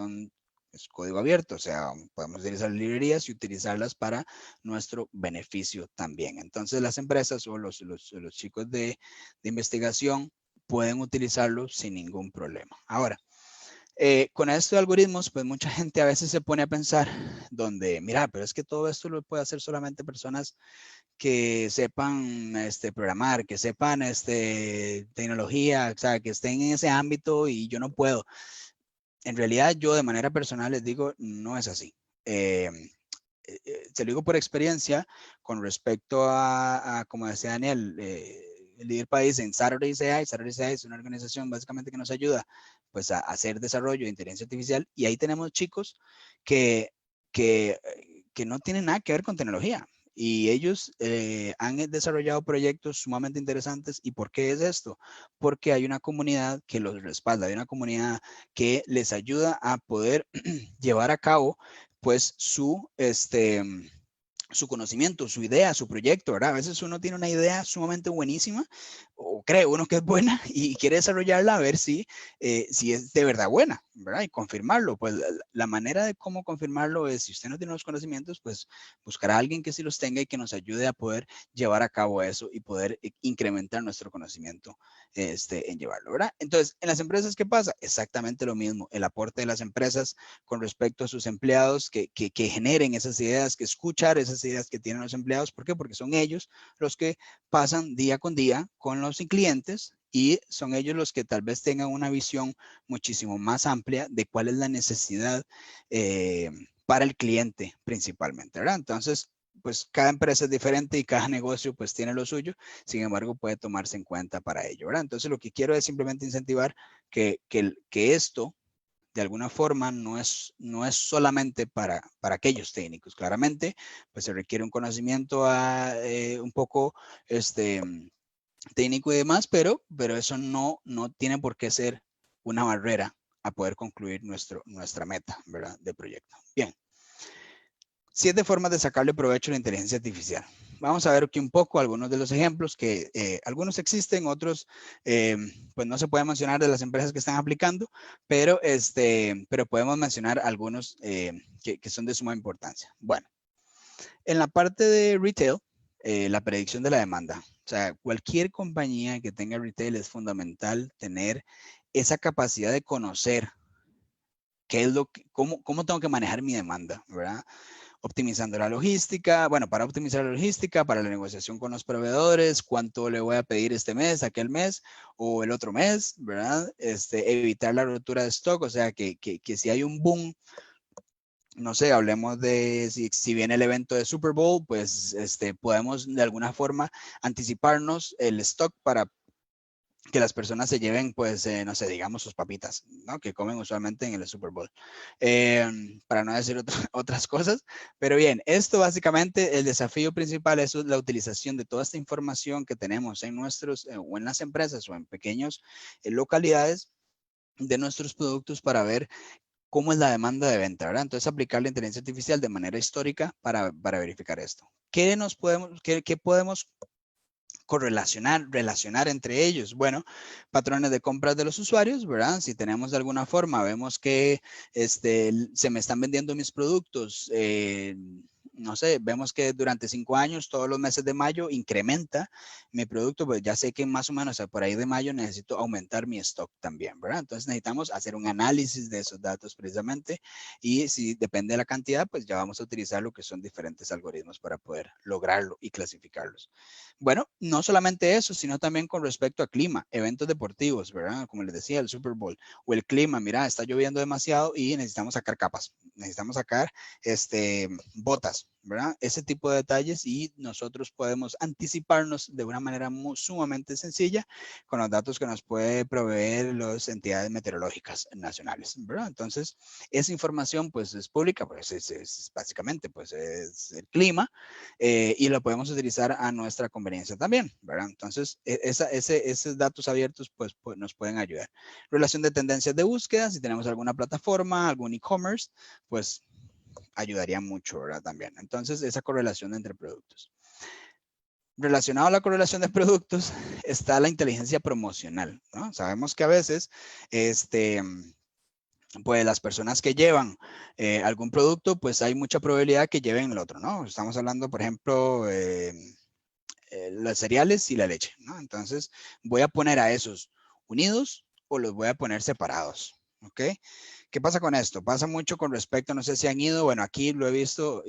código abierto, o sea, podemos utilizar librerías y utilizarlas para nuestro beneficio también. Entonces, las empresas o los chicos de investigación pueden utilizarlo sin ningún problema. Ahora, Con esto de algoritmos, pues mucha gente a veces se pone a pensar donde, mira, pero es que todo esto lo puede hacer solamente personas que sepan programar, que sepan tecnología, o sea, que estén en ese ámbito y yo no puedo. En realidad, yo de manera personal les digo, no es así. Eh, Se lo digo por experiencia con respecto como decía Daniel, el líder país en Saturdays AI. Saturdays AI es una organización básicamente que nos ayuda pues a hacer desarrollo de inteligencia artificial y ahí tenemos chicos que, que, que no tienen nada que ver con tecnología. Y ellos han desarrollado proyectos sumamente interesantes. ¿Y por qué es esto? Porque hay una comunidad que los respalda, hay una comunidad que les ayuda a poder llevar a cabo pues su conocimiento, su idea, su proyecto, ¿verdad? A veces uno tiene una idea sumamente buenísima o cree uno que es buena y quiere desarrollarla a ver si es de verdad buena, ¿verdad? Y confirmarlo. Pues la manera de cómo confirmarlo es, si usted no tiene los conocimientos, pues buscar a alguien que sí los tenga y que nos ayude a poder llevar a cabo eso y poder incrementar nuestro conocimiento en llevarlo, ¿verdad? Entonces, en las empresas, ¿qué pasa? Exactamente lo mismo. El aporte de las empresas con respecto a sus empleados, que generen esas ideas, que escuchar esas ideas que tienen los empleados. ¿Por qué? Porque son ellos los que pasan día con día con los clientes y son ellos los que tal vez tengan una visión muchísimo más amplia de cuál es la necesidad para el cliente principalmente, ¿verdad? Entonces, pues cada empresa es diferente y cada negocio pues tiene lo suyo, sin embargo puede tomarse en cuenta para ello, ¿verdad? Entonces lo que quiero es simplemente incentivar que esto de alguna forma no es solamente para aquellos técnicos. Claramente, pues se requiere un conocimiento un poco técnico y demás, pero eso no tiene por qué ser una barrera a poder concluir nuestra meta, ¿verdad? De proyecto. Bien. 7 formas de sacarle provecho a la inteligencia artificial. Vamos a ver aquí un poco algunos de los ejemplos que algunos existen, otros pues no se pueden mencionar de las empresas que están aplicando, pero podemos mencionar algunos que son de suma importancia. Bueno, en la parte de retail, la predicción de la demanda. O sea, cualquier compañía que tenga retail es fundamental tener esa capacidad de conocer cómo tengo que manejar mi demanda, ¿verdad? Optimizando la logística, bueno, para optimizar la logística, para la negociación con los proveedores, cuánto le voy a pedir este mes, aquel mes o el otro mes, ¿verdad? Evitar la rotura de stock, o sea, que si hay un boom, no sé, hablemos de si viene el evento de Super Bowl, pues podemos de alguna forma anticiparnos el stock para que las personas se lleven, pues, no sé, digamos sus papitas, ¿no? Que comen usualmente en el Super Bowl. Para no decir otras cosas. Pero bien, esto básicamente, el desafío principal es la utilización de toda esta información que tenemos en o en las empresas o en pequeñas localidades de nuestros productos para ver cómo es la demanda de venta, ¿verdad? Entonces, aplicar la inteligencia artificial de manera histórica para verificar esto. ¿Qué podemos relacionar entre ellos? Bueno, patrones de compras de los usuarios, ¿verdad? Si tenemos de alguna forma, vemos que se me están vendiendo mis productos, no sé, vemos que durante 5 años, todos los meses de mayo, incrementa mi producto, pues ya sé que más o menos por ahí de mayo necesito aumentar mi stock también, ¿verdad? Entonces necesitamos hacer un análisis de esos datos precisamente y si depende de la cantidad, pues ya vamos a utilizar lo que son diferentes algoritmos para poder lograrlo y clasificarlos. Bueno, no solamente eso, sino también con respecto a clima, eventos deportivos, ¿verdad? Como les decía, el Super Bowl o el clima, mira, está lloviendo demasiado y necesitamos sacar capas, necesitamos sacar botas, ¿verdad? Ese tipo de detalles y nosotros podemos anticiparnos de una manera sumamente sencilla con los datos que nos puede proveer las entidades meteorológicas nacionales, ¿verdad? Entonces, esa información pues es pública, pues es básicamente pues es el clima y lo podemos utilizar a nuestra conveniencia también, ¿verdad? Entonces, esos datos abiertos pues nos pueden ayudar. Relación de tendencias de búsqueda, si tenemos alguna plataforma, algún e-commerce, pues ayudaría mucho, ¿verdad? También. Entonces, esa correlación entre productos. Relacionado a la correlación de productos está la inteligencia promocional, ¿no? Sabemos que a veces, pues las personas que llevan algún producto, pues hay mucha probabilidad que lleven el otro, ¿no? Estamos hablando, por ejemplo, los cereales y la leche, ¿no? Entonces, voy a poner a esos unidos o los voy a poner separados, ¿ok? ¿Qué pasa con esto? Pasa mucho con respecto, no sé si han ido, bueno, aquí lo he visto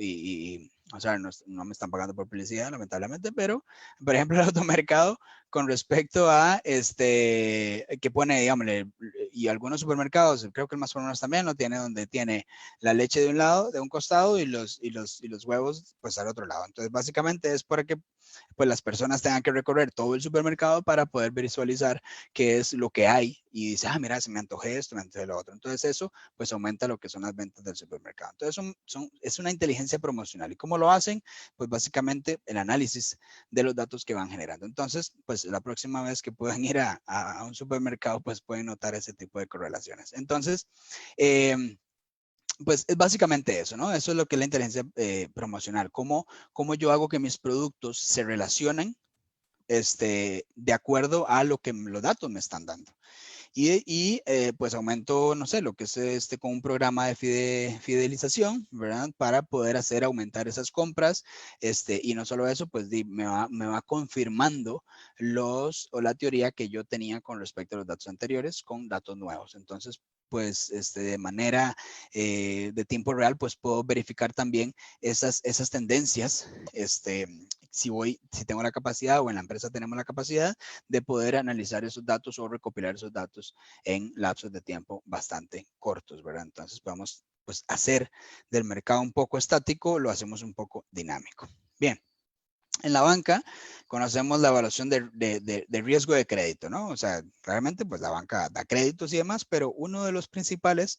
o sea, no me están pagando por publicidad, lamentablemente, pero, por ejemplo, el automercado, con respecto a, que pone, digamos, y algunos supermercados, creo que el más menos también lo tiene, donde tiene la leche de un lado, de un costado, y los huevos, pues, al otro lado. Entonces, básicamente es para que, pues, las personas tengan que recorrer todo el supermercado para poder visualizar qué es lo que hay, y dice, ah, mira, se me antojé esto, me antojé lo otro. Entonces, eso pues aumenta lo que son las ventas del supermercado. Entonces, es una inteligencia promocional. ¿Y cómo lo hacen? Pues básicamente el análisis de los datos que van generando. Entonces, pues la próxima vez que puedan ir a un supermercado, pues pueden notar ese tipo de correlaciones. Entonces, pues es básicamente eso, ¿no? Eso es lo que es la inteligencia promocional. ¿Cómo yo hago que mis productos se relacionen de acuerdo a lo que los datos me están dando? Pues aumento, no sé, lo que es con un programa de fidelización, ¿verdad? Para poder hacer aumentar esas compras. Y no solo eso, pues me va confirmando o la teoría que yo tenía con respecto a los datos anteriores con datos nuevos. Entonces, pues de manera de tiempo real, pues puedo verificar también esas tendencias, si tengo la capacidad o en la empresa tenemos la capacidad de poder analizar esos datos o recopilar esos datos en lapsos de tiempo bastante cortos, ¿verdad? Entonces podemos pues hacer del mercado un poco estático, lo hacemos un poco dinámico. Bien. En la banca conocemos la evaluación de riesgo de crédito, ¿no? O sea, realmente pues la banca da créditos y demás, pero uno de los principales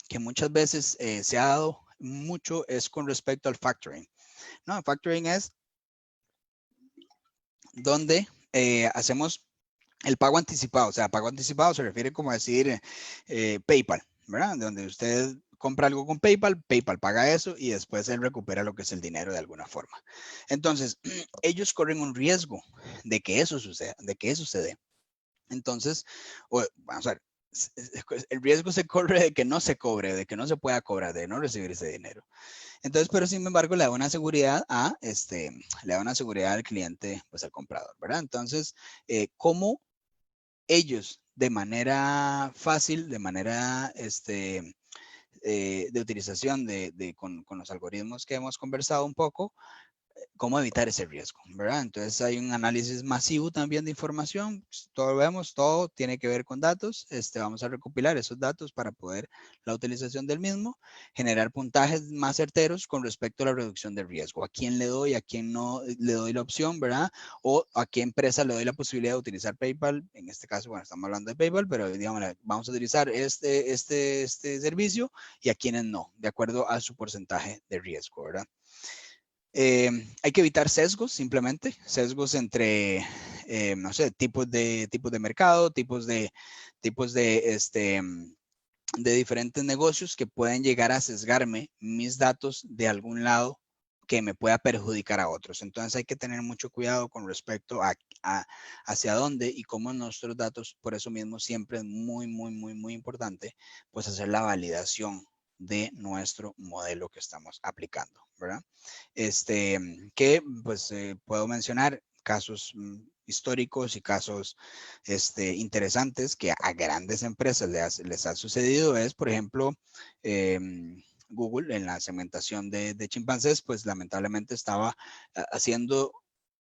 que muchas veces se ha dado mucho es con respecto al factoring, ¿no? El factoring es donde hacemos el pago anticipado. O sea, pago anticipado se refiere como a decir PayPal, ¿verdad? Donde usted compra algo con PayPal, PayPal paga eso y después él recupera lo que es el dinero de alguna forma. Entonces, ellos corren un riesgo de que eso suceda, de que eso sucede. Entonces, vamos a ver, el riesgo se corre de que no se cobre, de que no se pueda cobrar, de no recibir ese dinero. Entonces, pero sin embargo, le da una seguridad le da una seguridad al cliente, pues al comprador, ¿verdad? Entonces, ¿cómo ellos de manera fácil, de manera de utilización con los algoritmos que hemos conversado un poco, cómo evitar ese riesgo, ¿verdad? Entonces hay un análisis masivo también de información, pues, todo vemos, todo tiene que ver con datos, vamos a recopilar esos datos para poder la utilización del mismo, generar puntajes más certeros con respecto a la reducción de riesgo, a quién le doy, a quién no le doy la opción, ¿verdad? O a qué empresa le doy la posibilidad de utilizar PayPal, en este caso, bueno, estamos hablando de PayPal, pero digamos, vamos a utilizar este servicio y a quienes no, de acuerdo a su porcentaje de riesgo, ¿verdad? Hay que evitar sesgos, simplemente, sesgos entre, no sé, tipos de mercado, tipos de diferentes negocios que pueden llegar a sesgarme mis datos de algún lado que me pueda perjudicar a otros. Entonces hay que tener mucho cuidado con respecto a hacia dónde y cómo nuestros datos, por eso mismo siempre es muy, muy, muy, muy importante, pues hacer la validación de nuestro modelo que estamos aplicando, ¿verdad? Que pues puedo mencionar casos históricos y casos interesantes que a grandes empresas les ha sucedido es, por ejemplo, Google en la segmentación de chimpancés, pues lamentablemente estaba haciendo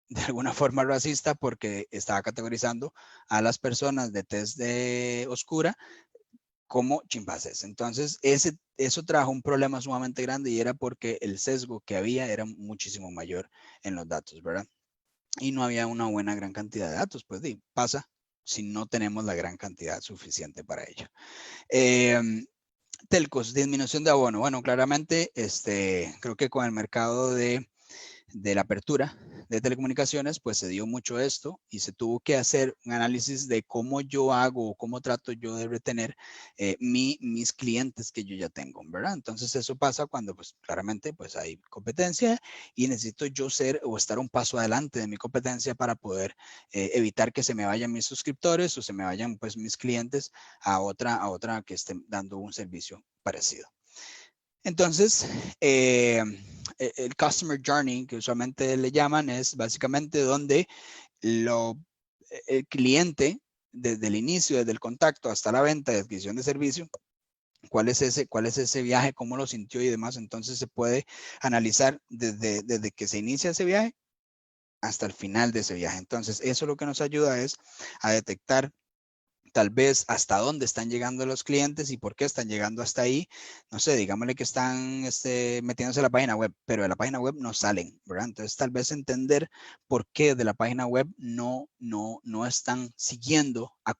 de alguna forma racista porque estaba categorizando a las personas de tez de oscura como chimpancés. Entonces, eso trajo un problema sumamente grande y era porque el sesgo que había era muchísimo mayor en los datos, ¿verdad? Y no había una buena gran cantidad de datos, pues pasa si no tenemos la gran cantidad suficiente para ello. Telcos, disminución de abono. Bueno, claramente, creo que con el mercado de la apertura de telecomunicaciones, pues se dio mucho esto y se tuvo que hacer un análisis de cómo yo hago o cómo trato yo de retener mis clientes que yo ya tengo, ¿verdad? Entonces eso pasa cuando pues claramente pues hay competencia y necesito yo ser o estar un paso adelante de mi competencia para poder evitar que se me vayan mis suscriptores o se me vayan pues mis clientes a otra que esté dando un servicio parecido. Entonces, el Customer Journey, que usualmente le llaman, es básicamente donde el cliente desde el inicio, desde el contacto hasta la venta y adquisición de servicio, cuál es ese viaje, cómo lo sintió y demás. Entonces se puede analizar desde que se inicia ese viaje hasta el final de ese viaje. Entonces eso lo que nos ayuda es a detectar tal vez hasta dónde están llegando los clientes y por qué están llegando hasta ahí. No sé, digámosle que están metiéndose a la página web, pero de la página web no salen, ¿verdad? Entonces tal vez entender por qué de la página web no están siguiendo a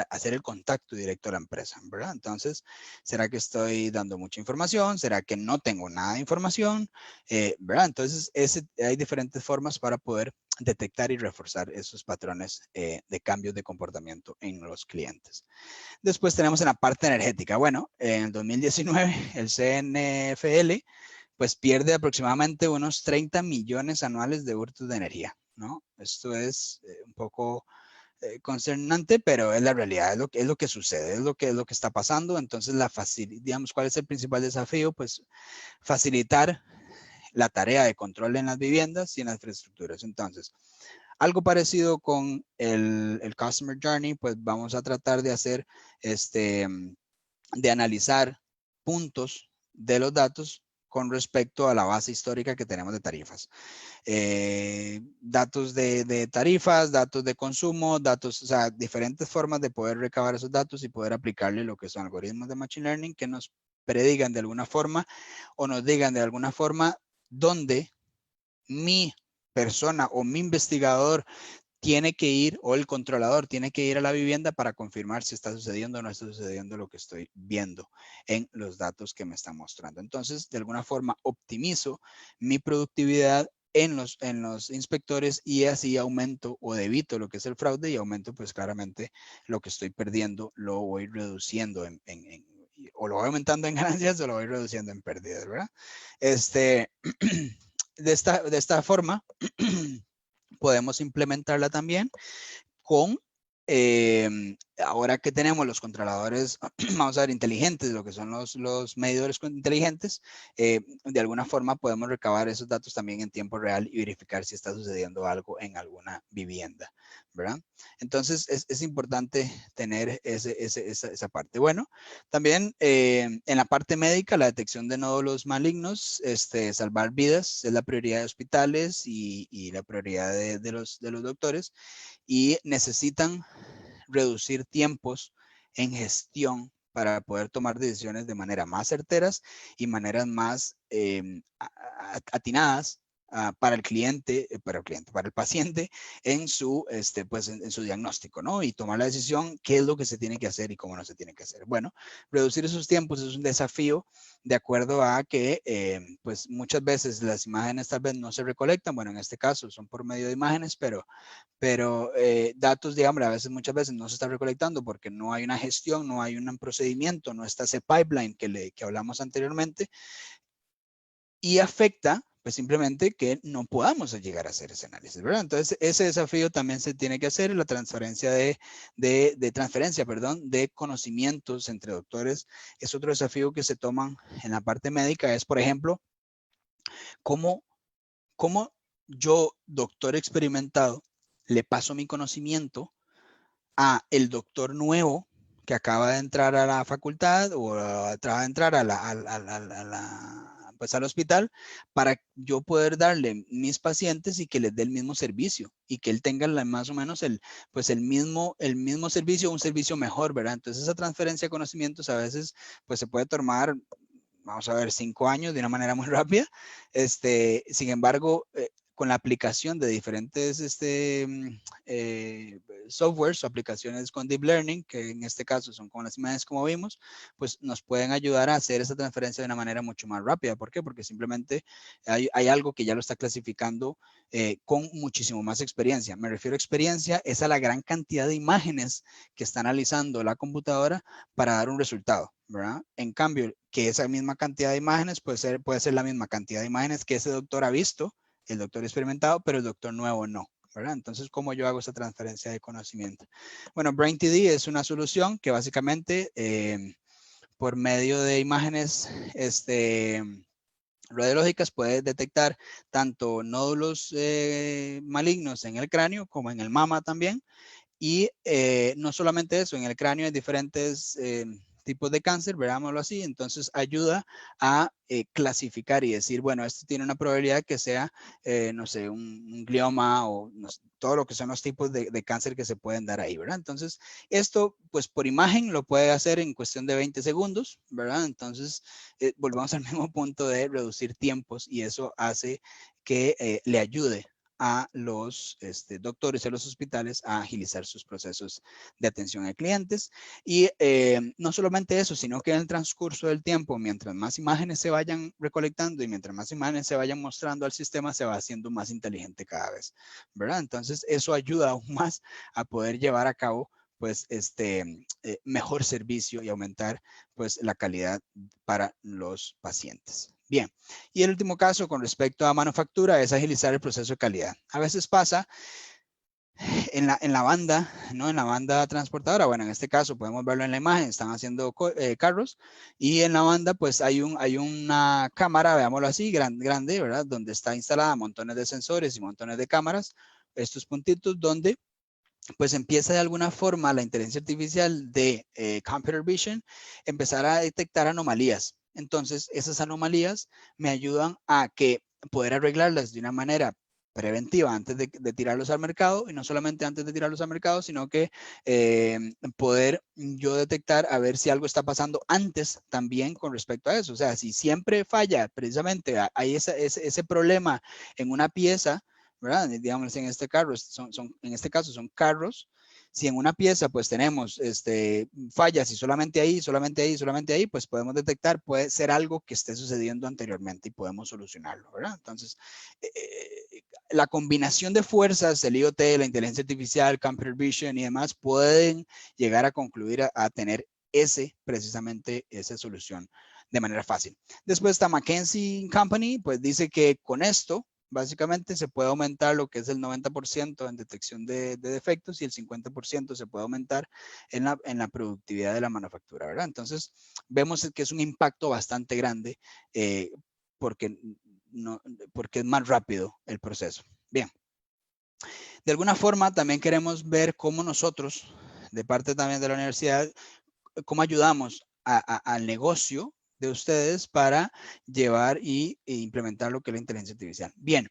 hacer el contacto directo a la empresa, ¿verdad? Entonces, ¿será que estoy dando mucha información? ¿Será que no tengo nada de información? ¿Verdad? Entonces, hay diferentes formas para poder detectar y reforzar esos patrones de cambios de comportamiento en los clientes. Después tenemos en la parte energética. Bueno, en el 2019 el CNFL pues pierde aproximadamente unos 30 millones anuales de hurtos de energía, ¿no? Esto es un poco concernante, pero es la realidad, es lo que sucede, es lo que está pasando. Entonces, digamos, ¿cuál es el principal desafío? Pues facilitar la tarea de control en las viviendas y en las infraestructuras. Entonces, algo parecido con el Customer Journey, pues vamos a tratar de hacer, de analizar puntos de los datos con respecto a la base histórica que tenemos de tarifas. Datos de tarifas, datos de consumo, datos, o sea, diferentes formas de poder recabar esos datos y poder aplicarle lo que son algoritmos de Machine Learning que nos predigan de alguna forma o nos digan de alguna forma dónde mi persona o mi investigador tiene que ir, o el controlador tiene que ir a la vivienda para confirmar si está sucediendo o no está sucediendo lo que estoy viendo en los datos que me están mostrando. Entonces, de alguna forma, optimizo mi productividad en los inspectores y así aumento o evito lo que es el fraude y aumento pues claramente lo que estoy perdiendo, lo voy reduciendo o lo voy aumentando en ganancias o lo voy reduciendo en pérdidas, ¿verdad? De esta forma, podemos implementarla también con, ahora que tenemos los controladores, vamos a ver, inteligentes, lo que son los medidores inteligentes, de alguna forma podemos recabar esos datos también en tiempo real y verificar si está sucediendo algo en alguna vivienda, ¿verdad? Entonces, es importante tener esa parte. Bueno, también en la parte médica, la detección de nódulos malignos, salvar vidas es la prioridad de hospitales y la prioridad de los doctores, y necesitan reducir tiempos en gestión para poder tomar decisiones de manera más certeras y maneras más atinadas para el cliente, para el paciente en su, pues en su diagnóstico, ¿no? Y tomar la decisión qué es lo que se tiene que hacer y cómo no se tiene que hacer. Bueno, reducir esos tiempos es un desafío de acuerdo a que, pues muchas veces las imágenes tal vez no se recolectan. Bueno, en este caso son por medio de imágenes, pero datos, digamos, muchas veces no se está recolectando porque no hay una gestión, no hay un procedimiento, no está ese pipeline que hablamos anteriormente, y afecta pues simplemente que no podamos llegar a hacer ese análisis, ¿verdad? Entonces, ese desafío también se tiene que hacer, la transferencia de conocimientos entre doctores. Es otro desafío que se toman en la parte médica, es, por ejemplo, cómo yo, doctor experimentado, le paso mi conocimiento a el doctor nuevo que acaba de entrar a la facultad o acaba de entrar pues al hospital, para yo poder darle mis pacientes y que les dé el mismo servicio y que él tenga más o menos el mismo servicio, un servicio mejor, ¿verdad? Entonces esa transferencia de conocimientos a veces pues se puede tomar, vamos a ver, 5 años de una manera muy rápida. Sin embargo, con la aplicación de diferentes softwares o aplicaciones con Deep Learning, que en este caso son con las imágenes como vimos, pues nos pueden ayudar a hacer esa transferencia de una manera mucho más rápida. ¿Por qué? Porque simplemente hay algo que ya lo está clasificando con muchísimo más experiencia. Me refiero a experiencia, es a la gran cantidad de imágenes que está analizando la computadora para dar un resultado, ¿verdad? En cambio, que esa misma cantidad de imágenes puede ser la misma cantidad de imágenes que ese doctor ha visto, el doctor experimentado, pero el doctor nuevo no, ¿verdad? Entonces, ¿cómo yo hago esa transferencia de conocimiento? Bueno, BrainTD es una solución que básicamente por medio de imágenes radiológicas puede detectar tanto nódulos malignos en el cráneo como en el mama también, Y no solamente eso, en el cráneo hay diferentes tipos de cáncer, veámoslo así, entonces ayuda a clasificar y decir, bueno, esto tiene una probabilidad que sea, no sé, un glioma o no sé, todo lo que son los tipos de cáncer que se pueden dar ahí, ¿verdad? Entonces, esto, pues por imagen lo puede hacer en cuestión de 20 segundos, ¿verdad? Entonces, volvamos al mismo punto de reducir tiempos y eso hace que le ayude a los doctores y a los hospitales a agilizar sus procesos de atención a clientes. Y no solamente eso, sino que en el transcurso del tiempo, mientras más imágenes se vayan recolectando y mientras más imágenes se vayan mostrando al sistema, se va haciendo más inteligente cada vez, ¿verdad? Entonces, eso ayuda aún más a poder llevar a cabo pues mejor servicio y aumentar pues la calidad para los pacientes. Bien, y el último caso con respecto a manufactura es agilizar el proceso de calidad. A veces pasa en la banda, ¿no? En la banda transportadora, bueno, en este caso podemos verlo en la imagen, están haciendo carros y en la banda pues hay una cámara, veámoslo así, grande, ¿verdad? Donde está instalada montones de sensores y montones de cámaras, estos puntitos donde pues empieza de alguna forma la inteligencia artificial de Computer Vision empezar a detectar anomalías. Entonces, esas anomalías me ayudan a que poder arreglarlas de una manera preventiva antes de tirarlos al mercado y no solamente antes de tirarlos al mercado, sino que poder yo detectar a ver si algo está pasando antes también con respecto a eso. O sea, si siempre falla precisamente, hay ese problema en una pieza, ¿verdad? Digamos, en este carro, en este caso son carros. Si en una pieza pues tenemos fallas y solamente ahí, solamente ahí, solamente ahí, pues podemos detectar, puede ser algo que esté sucediendo anteriormente y podemos solucionarlo, ¿verdad? Entonces, la combinación de fuerzas, el IoT, la inteligencia artificial, computer vision y demás, pueden llegar a concluir a tener precisamente esa solución de manera fácil. Después está McKinsey Company, pues dice que con esto, básicamente se puede aumentar lo que es el 90% en detección de defectos y el 50% se puede aumentar en la productividad de la manufactura, ¿verdad? Entonces, vemos que es un impacto bastante grande porque, porque es más rápido el proceso. Bien. De alguna forma, también queremos ver cómo nosotros, de parte también de la universidad, cómo ayudamos al negocio de ustedes para llevar e implementar lo que es la inteligencia artificial. Bien,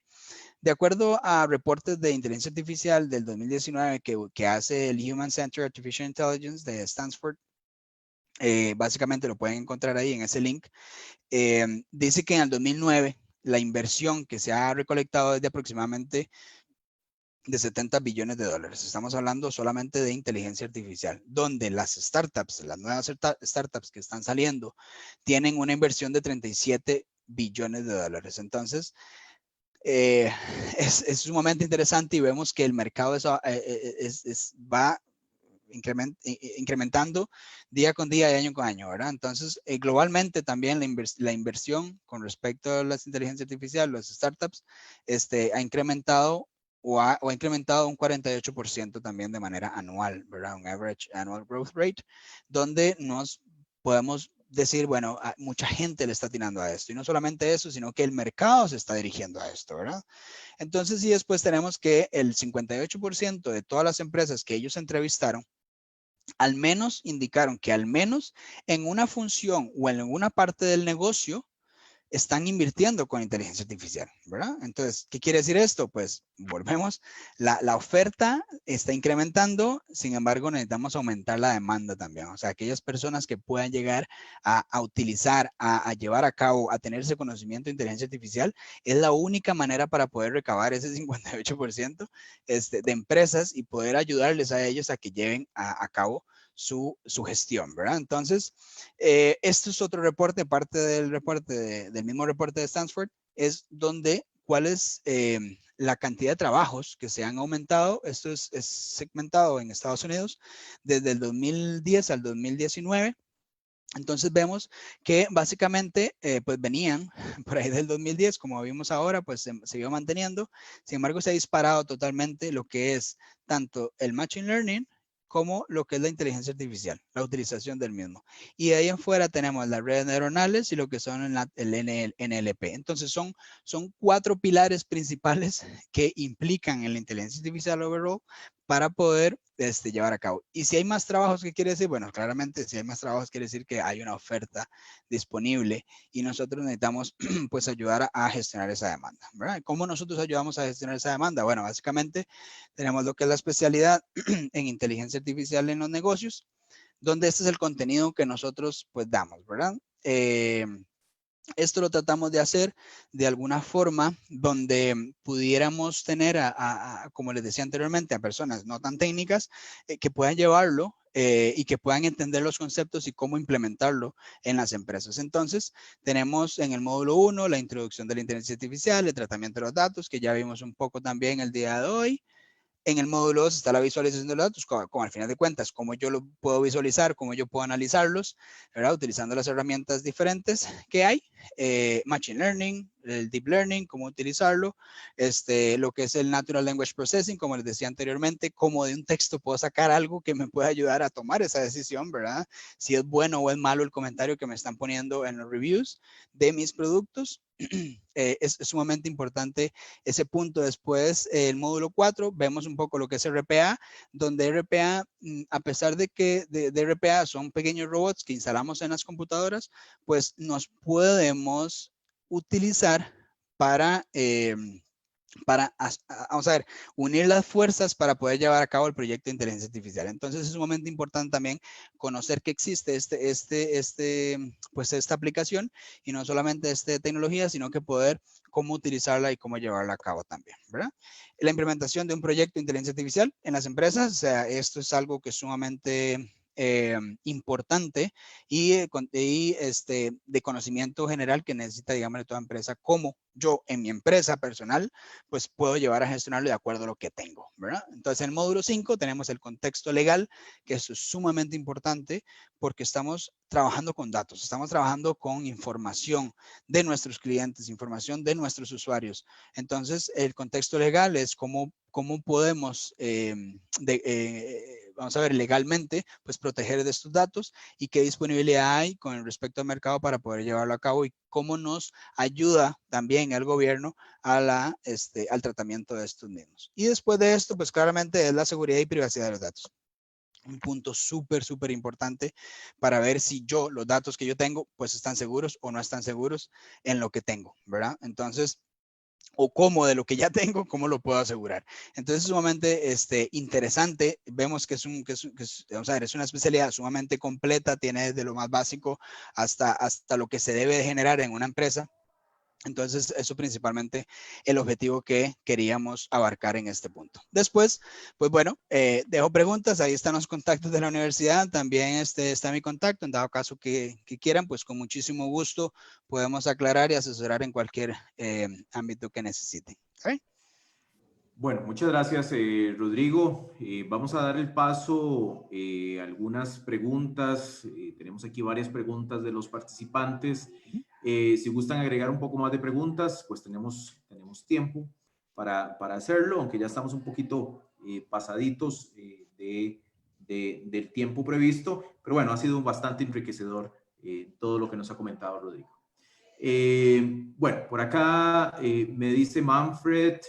de acuerdo a reportes de inteligencia artificial del 2019 que hace el Human Center Artificial Intelligence de Stanford, básicamente lo pueden encontrar ahí en ese link, dice que en el 2009 la inversión que se ha recolectado es de aproximadamente de 70 billones de dólares. Estamos hablando solamente de inteligencia artificial, donde las startups, las nuevas startups que están saliendo, tienen una inversión de 37 billones de dólares. Entonces, es sumamente interesante y vemos que el mercado va incrementando día con día y año con año, ¿verdad? Entonces, globalmente también la inversión con respecto a las inteligencias artificiales, las startups, ha incrementado o ha incrementado un 48% también de manera anual, ¿verdad? Un average annual growth rate, donde nos podemos decir, bueno, mucha gente le está atinando a esto. Y no solamente eso, sino que el mercado se está dirigiendo a esto, ¿verdad? Entonces, sí, después tenemos que el 58% de todas las empresas que ellos entrevistaron, al menos indicaron que al menos en una función o en una parte del negocio están invirtiendo con inteligencia artificial, ¿verdad? Entonces, ¿qué quiere decir esto? Pues volvemos, la oferta está incrementando, sin embargo, necesitamos aumentar la demanda también. O sea, aquellas personas que puedan llegar a utilizar, a llevar a cabo, a tener ese conocimiento de inteligencia artificial, es la única manera para poder recabar ese 58% de empresas y poder ayudarles a ellos a que lleven a cabo su gestión, ¿verdad? Entonces, esto es otro reporte, parte del reporte, del mismo reporte de Stanford, es donde cuál es la cantidad de trabajos que se han aumentado. Esto es segmentado en Estados Unidos desde el 2010 al 2019. Entonces vemos que básicamente pues venían por ahí del 2010, como vimos ahora, pues se iba manteniendo. Sin embargo, se ha disparado totalmente lo que es tanto el Machine Learning como lo que es la inteligencia artificial, la utilización del mismo. Y de ahí en fuera tenemos las redes neuronales y lo que son el NLP. Entonces son 4 pilares principales que implican en la inteligencia artificial overall para poder llevar a cabo. Y si hay más trabajos, ¿qué quiere decir? Bueno, claramente si hay más trabajos quiere decir que hay una oferta disponible y nosotros necesitamos pues ayudar a gestionar esa demanda, ¿verdad? ¿Cómo nosotros ayudamos a gestionar esa demanda? Bueno, básicamente tenemos lo que es la especialidad en inteligencia artificial en los negocios, donde este es el contenido que nosotros pues damos, ¿verdad? Esto lo tratamos de hacer de alguna forma donde pudiéramos tener, como les decía anteriormente, a personas no tan técnicas que puedan llevarlo y que puedan entender los conceptos y cómo implementarlo en las empresas. Entonces, tenemos en el módulo 1 la introducción de la inteligencia artificial, el tratamiento de los datos, que ya vimos un poco también el día de hoy. En el módulo 2 está la visualización de los datos, como al final de cuentas, cómo yo lo puedo visualizar, cómo yo puedo analizarlos, ¿verdad? Utilizando las herramientas diferentes que hay, Machine Learning, el Deep Learning, cómo utilizarlo, lo que es el Natural Language Processing, como les decía anteriormente, cómo de un texto puedo sacar algo que me pueda ayudar a tomar esa decisión, ¿verdad? Si es bueno o es malo el comentario que me están poniendo en los reviews de mis productos. Es sumamente importante ese punto. Después, el módulo 4, vemos un poco lo que es RPA, donde RPA, a pesar de que de RPA son pequeños robots que instalamos en las computadoras, pues nos podemos utilizar para vamos a ver, unir las fuerzas para poder llevar a cabo el proyecto de inteligencia artificial. Entonces es sumamente importante también conocer que existe pues esta aplicación y no solamente esta tecnología, sino que poder cómo utilizarla y cómo llevarla a cabo también, ¿verdad? La implementación de un proyecto de inteligencia artificial en las empresas, o sea, esto es algo que es sumamente importante y de conocimiento general que necesita, digamos, de toda empresa, como yo en mi empresa personal, pues puedo llevar a gestionarlo de acuerdo a lo que tengo, ¿verdad? Entonces, en el módulo 5 tenemos el contexto legal, que eso es sumamente importante porque estamos trabajando con datos, estamos trabajando con información de nuestros clientes, información de nuestros usuarios. Entonces, el contexto legal es cómo podemos, vamos a ver, legalmente, pues proteger de estos datos y qué disponibilidad hay con respecto al mercado para poder llevarlo a cabo y cómo nos ayuda también el gobierno al tratamiento de estos mismos. Y después de esto, pues claramente es la seguridad y privacidad de los datos. Un punto súper, súper importante para ver si los datos que yo tengo, pues están seguros o no están seguros en lo que tengo, ¿verdad? Entonces, o cómo de lo que ya tengo, cómo lo puedo asegurar. Entonces, es sumamente interesante. Vemos que vamos a ver, es una especialidad sumamente completa, tiene desde lo más básico hasta lo que se debe de generar en una empresa. Entonces, eso principalmente el objetivo que queríamos abarcar en este punto. Después, pues bueno, dejo preguntas, ahí están los contactos de la universidad, también está mi contacto, en dado caso que quieran, pues con muchísimo gusto podemos aclarar y asesorar en cualquier ámbito que necesiten. ¿Okay? Bueno, muchas gracias, Rodrigo. Vamos a dar el paso a algunas preguntas. Tenemos aquí varias preguntas de los participantes. Si gustan agregar un poco más de preguntas, pues tenemos tiempo para hacerlo, aunque ya estamos un poquito pasaditos del tiempo previsto. Pero bueno, ha sido bastante enriquecedor todo lo que nos ha comentado Rodrigo. Bueno, por acá me dice Manfred.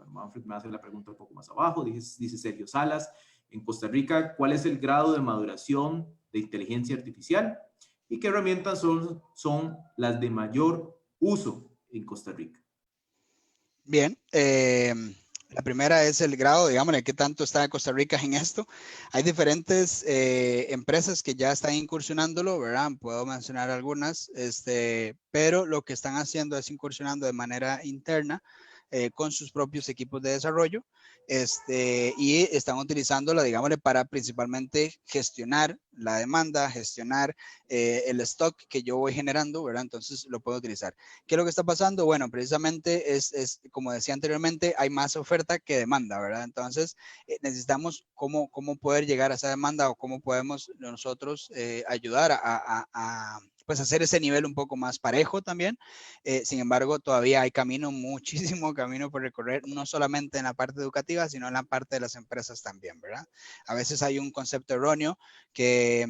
Manfred me hace la pregunta un poco más abajo, dice Sergio Salas, en Costa Rica, ¿cuál es el grado de maduración de inteligencia artificial? ¿Y qué herramientas son las de mayor uso en Costa Rica? Bien, la primera es el grado, digamos, de qué tanto está Costa Rica en esto. Hay diferentes empresas que ya están incursionándolo, ¿verdad? Puedo mencionar algunas, pero lo que están haciendo es incursionando de manera interna con sus propios equipos de desarrollo y están utilizándola, digámosle, para principalmente gestionar la demanda, gestionar el stock que yo voy generando, ¿verdad? Entonces lo puedo utilizar. ¿Qué es lo que está pasando? Bueno, precisamente como decía anteriormente, hay más oferta que demanda, ¿verdad? Entonces necesitamos cómo poder llegar a esa demanda o cómo podemos nosotros ayudar pues hacer ese nivel un poco más parejo también. Sin embargo, todavía hay muchísimo camino por recorrer, no solamente en la parte educativa, sino en la parte de las empresas también, ¿verdad? A veces hay un concepto erróneo que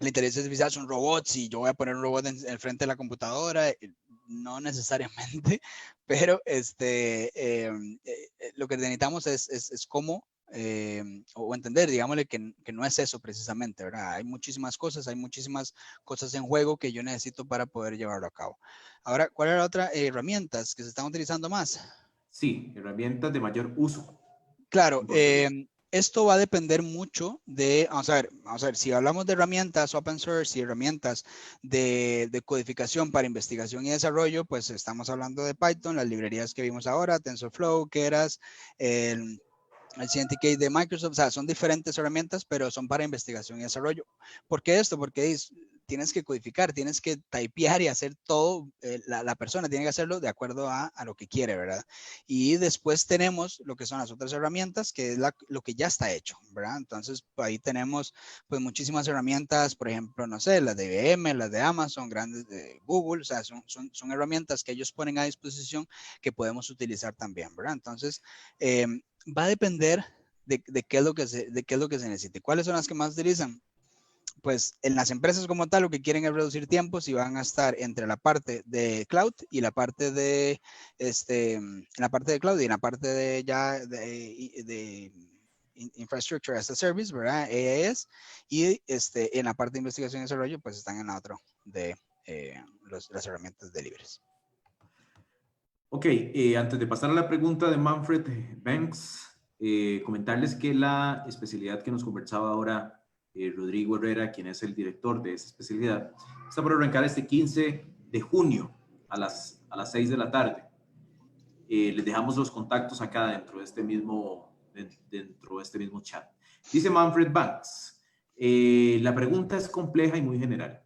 la inteligencia artificial son robots y yo voy a poner un robot en frente de la computadora. No necesariamente, pero lo que necesitamos es cómo o entender, digámosle, que no es eso precisamente, ¿verdad? Hay muchísimas cosas en juego que yo necesito para poder llevarlo a cabo. Ahora, ¿cuál es la otra herramientas que se están utilizando más? Sí, herramientas de mayor uso Claro, en Costa Rica. esto va a depender mucho de, vamos a ver, si hablamos de herramientas open source y herramientas de codificación para investigación y desarrollo, pues estamos hablando de Python, las librerías que vimos ahora, TensorFlow, Keras, el CNTK de Microsoft, o sea, son diferentes herramientas, pero son para investigación y desarrollo. ¿Por qué esto? Porque tienes que codificar, tienes que typear y hacer todo, la persona tiene que hacerlo de acuerdo a lo que quiere, ¿verdad? Y después tenemos lo que son las otras herramientas, que es lo que ya está hecho, ¿verdad? Entonces, ahí tenemos pues muchísimas herramientas, por ejemplo, no sé, las de IBM, las de Amazon, grandes de Google, o sea, son herramientas que ellos ponen a disposición que podemos utilizar también, ¿verdad? Entonces, va a depender de qué es lo que se necesite. ¿Cuáles son las que más utilizan? Pues en las empresas como tal lo que quieren es reducir tiempos y van a estar entre la parte de cloud y la parte de cloud y en la parte de infrastructure as a service, ¿verdad? AAS, y en la parte de investigación y desarrollo pues están en la otra de las herramientas de libres. Ok, antes de pasar a la pregunta de Manfred Banks, comentarles que la especialidad que nos conversaba ahora Rodrigo Herrera, quien es el director de esa especialidad, está por arrancar este 15 de junio a las 6 de la tarde. Les dejamos los contactos acá dentro de este mismo chat. Dice Manfred Banks, la pregunta es compleja y muy general.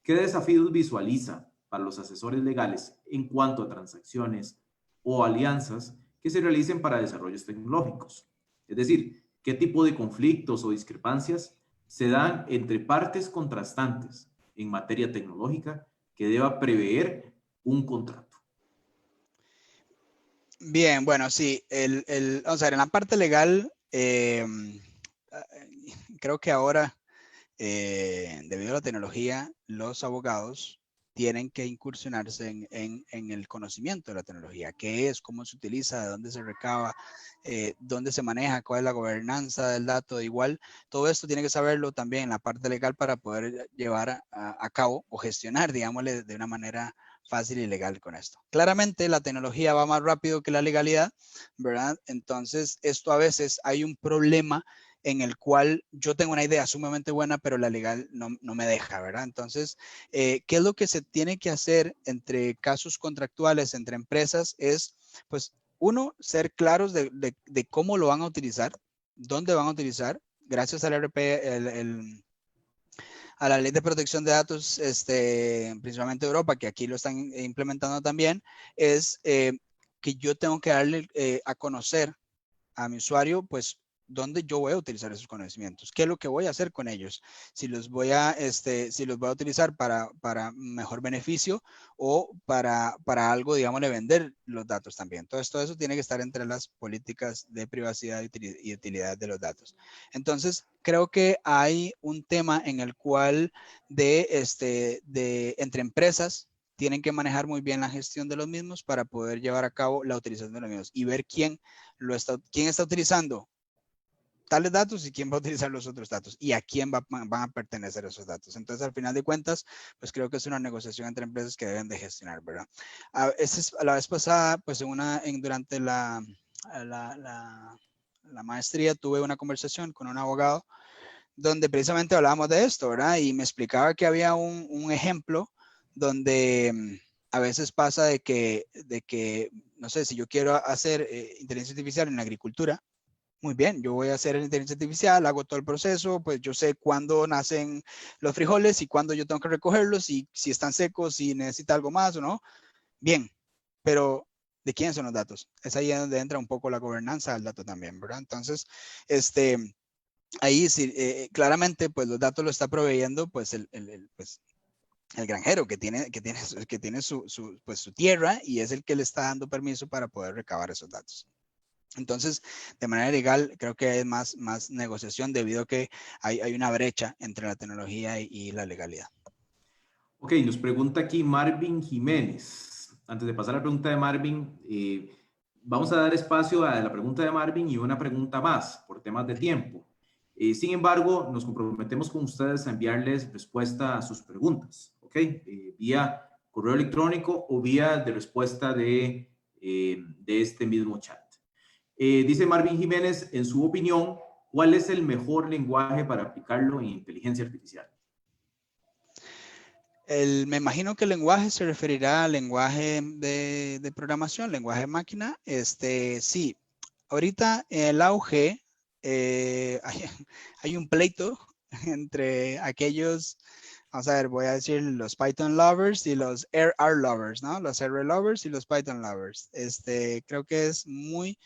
¿Qué desafíos visualiza para los asesores legales en cuanto a transacciones o alianzas que se realicen para desarrollos tecnológicos? Es decir, ¿qué tipo de conflictos o discrepancias se dan entre partes contrastantes en materia tecnológica que deba prever un contrato? Bien, bueno, sí, vamos a ver, en la parte legal, creo que ahora, debido a la tecnología, los abogados tienen que incursionarse en el conocimiento de la tecnología, qué es, cómo se utiliza, de dónde se recaba, dónde se maneja, cuál es la gobernanza del dato. Igual, todo esto tiene que saberlo también en la parte legal para poder llevar a cabo o gestionar, digámosle, de una manera fácil y legal con esto. Claramente, la tecnología va más rápido que la legalidad, ¿verdad? Entonces, esto a veces hay un problema en el cual yo tengo una idea sumamente buena, pero la legal no me deja, ¿verdad? Entonces, ¿qué es lo que se tiene que hacer entre casos contractuales, entre empresas? Es, pues, uno, ser claros de cómo lo van a utilizar, dónde van a utilizar, gracias al RP, a la ley de protección de datos, principalmente Europa, que aquí lo están implementando también, es que yo tengo que darle a conocer a mi usuario, pues, dónde yo voy a utilizar esos conocimientos, qué es lo que voy a hacer con ellos, si los voy a utilizar para mejor beneficio o para algo, digamos, de vender los datos también. Entonces, todo eso tiene que estar entre las políticas de privacidad y utilidad de los datos. Entonces, creo que hay un tema en el cual entre empresas tienen que manejar muy bien la gestión de los mismos para poder llevar a cabo la utilización de los mismos y ver quién está utilizando tales datos y quién va a utilizar los otros datos y a quién van a pertenecer esos datos. Entonces, al final de cuentas, pues creo que es una negociación entre empresas que deben de gestionar, ¿verdad? A la vez pasada, pues durante la maestría tuve una conversación con un abogado donde precisamente hablábamos de esto, ¿verdad? Y me explicaba que había un ejemplo donde a veces pasa de que, no sé, si yo quiero hacer inteligencia artificial en la agricultura, muy bien, yo voy a hacer la inteligencia artificial, hago todo el proceso, pues yo sé cuándo nacen los frijoles y cuándo yo tengo que recogerlos y si están secos, si necesita algo más o no. Bien, pero ¿de quién son los datos? Es ahí donde entra un poco la gobernanza del dato también, ¿verdad? Entonces, ahí sí, claramente, pues los datos lo está proveyendo, pues pues, el granjero que tiene su tierra y es el que le está dando permiso para poder recabar esos datos. Entonces, de manera legal, creo que es más negociación debido a que hay una brecha entre la tecnología y la legalidad. Ok, nos pregunta aquí Marvin Jiménez. Antes de pasar a la pregunta de Marvin, vamos a dar espacio a la pregunta de Marvin y una pregunta más por temas de tiempo. Sin embargo, nos comprometemos con ustedes a enviarles respuesta a sus preguntas, ¿ok? Vía correo electrónico o vía de respuesta de este mismo chat. Dice Marvin Jiménez, en su opinión, ¿cuál es el mejor lenguaje para aplicarlo en inteligencia artificial? Me imagino que el lenguaje se referirá al lenguaje de programación, lenguaje de máquina. Sí, ahorita el auge, hay un pleito entre aquellos, vamos a ver, voy a decir los Python lovers y los R lovers, ¿no? Los R lovers y los Python lovers. Creo que es muy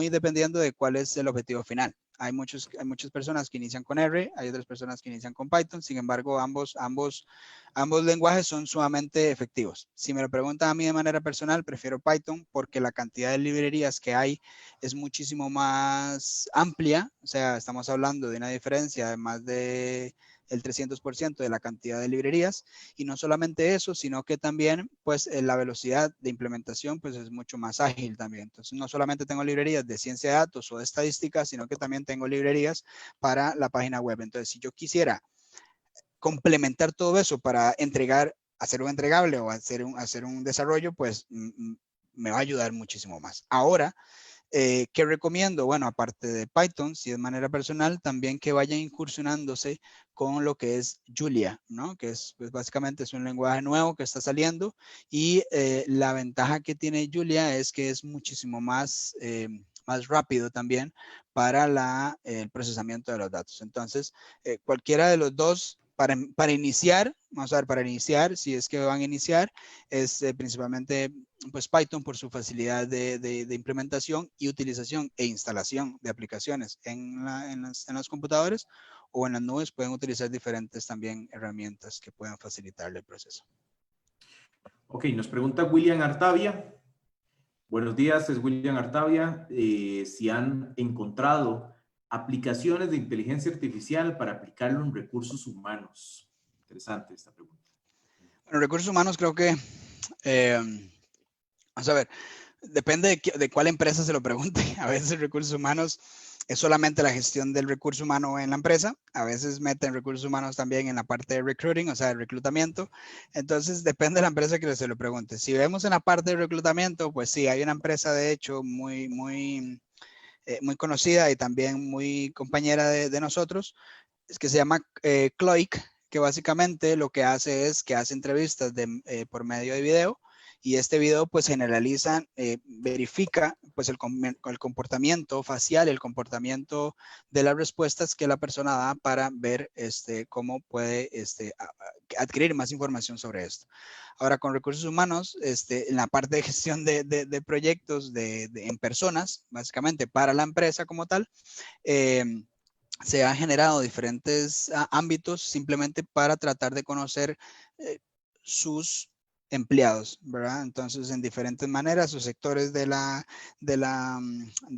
dependiendo de cuál es el objetivo final. Hay muchas personas que inician con R, hay otras personas que inician con Python. Sin embargo, ambos lenguajes son sumamente efectivos. Si me lo preguntan a mí de manera personal, prefiero Python porque la cantidad de librerías que hay es muchísimo más amplia. O sea, estamos hablando de una diferencia de más de el 300% de la cantidad de librerías, y no solamente eso, sino que también pues la velocidad de implementación pues es mucho más ágil también. Entonces no solamente tengo librerías de ciencia de datos o de estadística, sino que también tengo librerías para la página web. Entonces si yo quisiera complementar todo eso para hacer un entregable o hacer un desarrollo, pues me va a ayudar muchísimo más. Ahora, ¿qué recomiendo? Bueno, aparte de Python, si de manera personal, también que vayan incursionándose con lo que es Julia, ¿no? Que es, pues básicamente es un lenguaje nuevo que está saliendo, y la ventaja que tiene Julia es que es muchísimo más rápido también para el procesamiento de los datos. Entonces, cualquiera de los dos, para iniciar, vamos a ver, para iniciar, si es que van a iniciar, es principalmente pues Python por su facilidad de implementación y utilización e instalación de aplicaciones en los computadores o en las nubes. Pueden utilizar diferentes también herramientas que puedan facilitarle el proceso. Ok, nos pregunta William Artavia. Buenos días, es William Artavia. Si han encontrado aplicaciones de inteligencia artificial para aplicarlo en recursos humanos. Interesante esta pregunta. Bueno, recursos humanos creo que, vamos a ver, depende de cuál empresa se lo pregunte. A veces recursos humanos es solamente la gestión del recurso humano en la empresa. A veces meten recursos humanos también en la parte de recruiting, o sea, el reclutamiento. Entonces, depende de la empresa que se lo pregunte. Si vemos en la parte de reclutamiento, pues sí, hay una empresa, de hecho, muy conocida y también muy compañera de nosotros, es que se llama Cloic, que básicamente lo que hace es que hace entrevistas por medio de video, y este video pues generaliza, verifica pues el comportamiento facial, el comportamiento de las respuestas que la persona da para ver cómo puede adquirir más información sobre esto. Ahora, con recursos humanos, en la parte de gestión de proyectos en personas, básicamente para la empresa como tal, se han generado diferentes ámbitos simplemente para tratar de conocer sus empleados, ¿verdad? Entonces, en diferentes maneras, sus sectores de la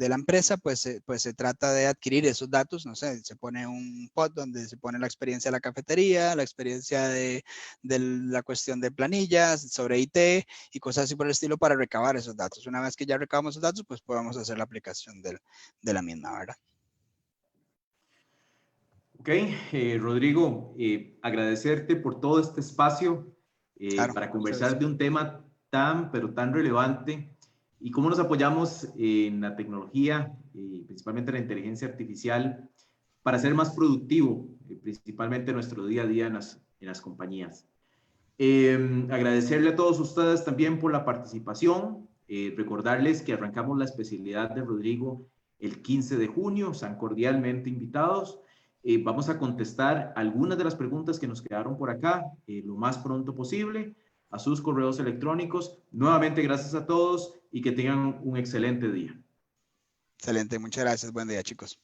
empresa, pues se trata de adquirir esos datos. No sé, se pone un pod donde se pone la experiencia de la cafetería, la experiencia de la cuestión de planillas, sobre IT y cosas así por el estilo, para recabar esos datos. Una vez que ya recabamos esos datos, pues podemos hacer la aplicación de la misma, ¿verdad? Ok, Rodrigo, agradecerte por todo este espacio Claro, para conversar de un tema pero tan relevante, y cómo nos apoyamos en la tecnología, principalmente la inteligencia artificial, para ser más productivo, principalmente nuestro día a día en las compañías. Agradecerle a todos ustedes también por la participación, recordarles que arrancamos la especialidad de Rodrigo el 15 de junio, están cordialmente invitados. Vamos a contestar algunas de las preguntas que nos quedaron por acá lo más pronto posible a sus correos electrónicos. Nuevamente, gracias a todos y que tengan un excelente día. Excelente, muchas gracias. Buen día, chicos.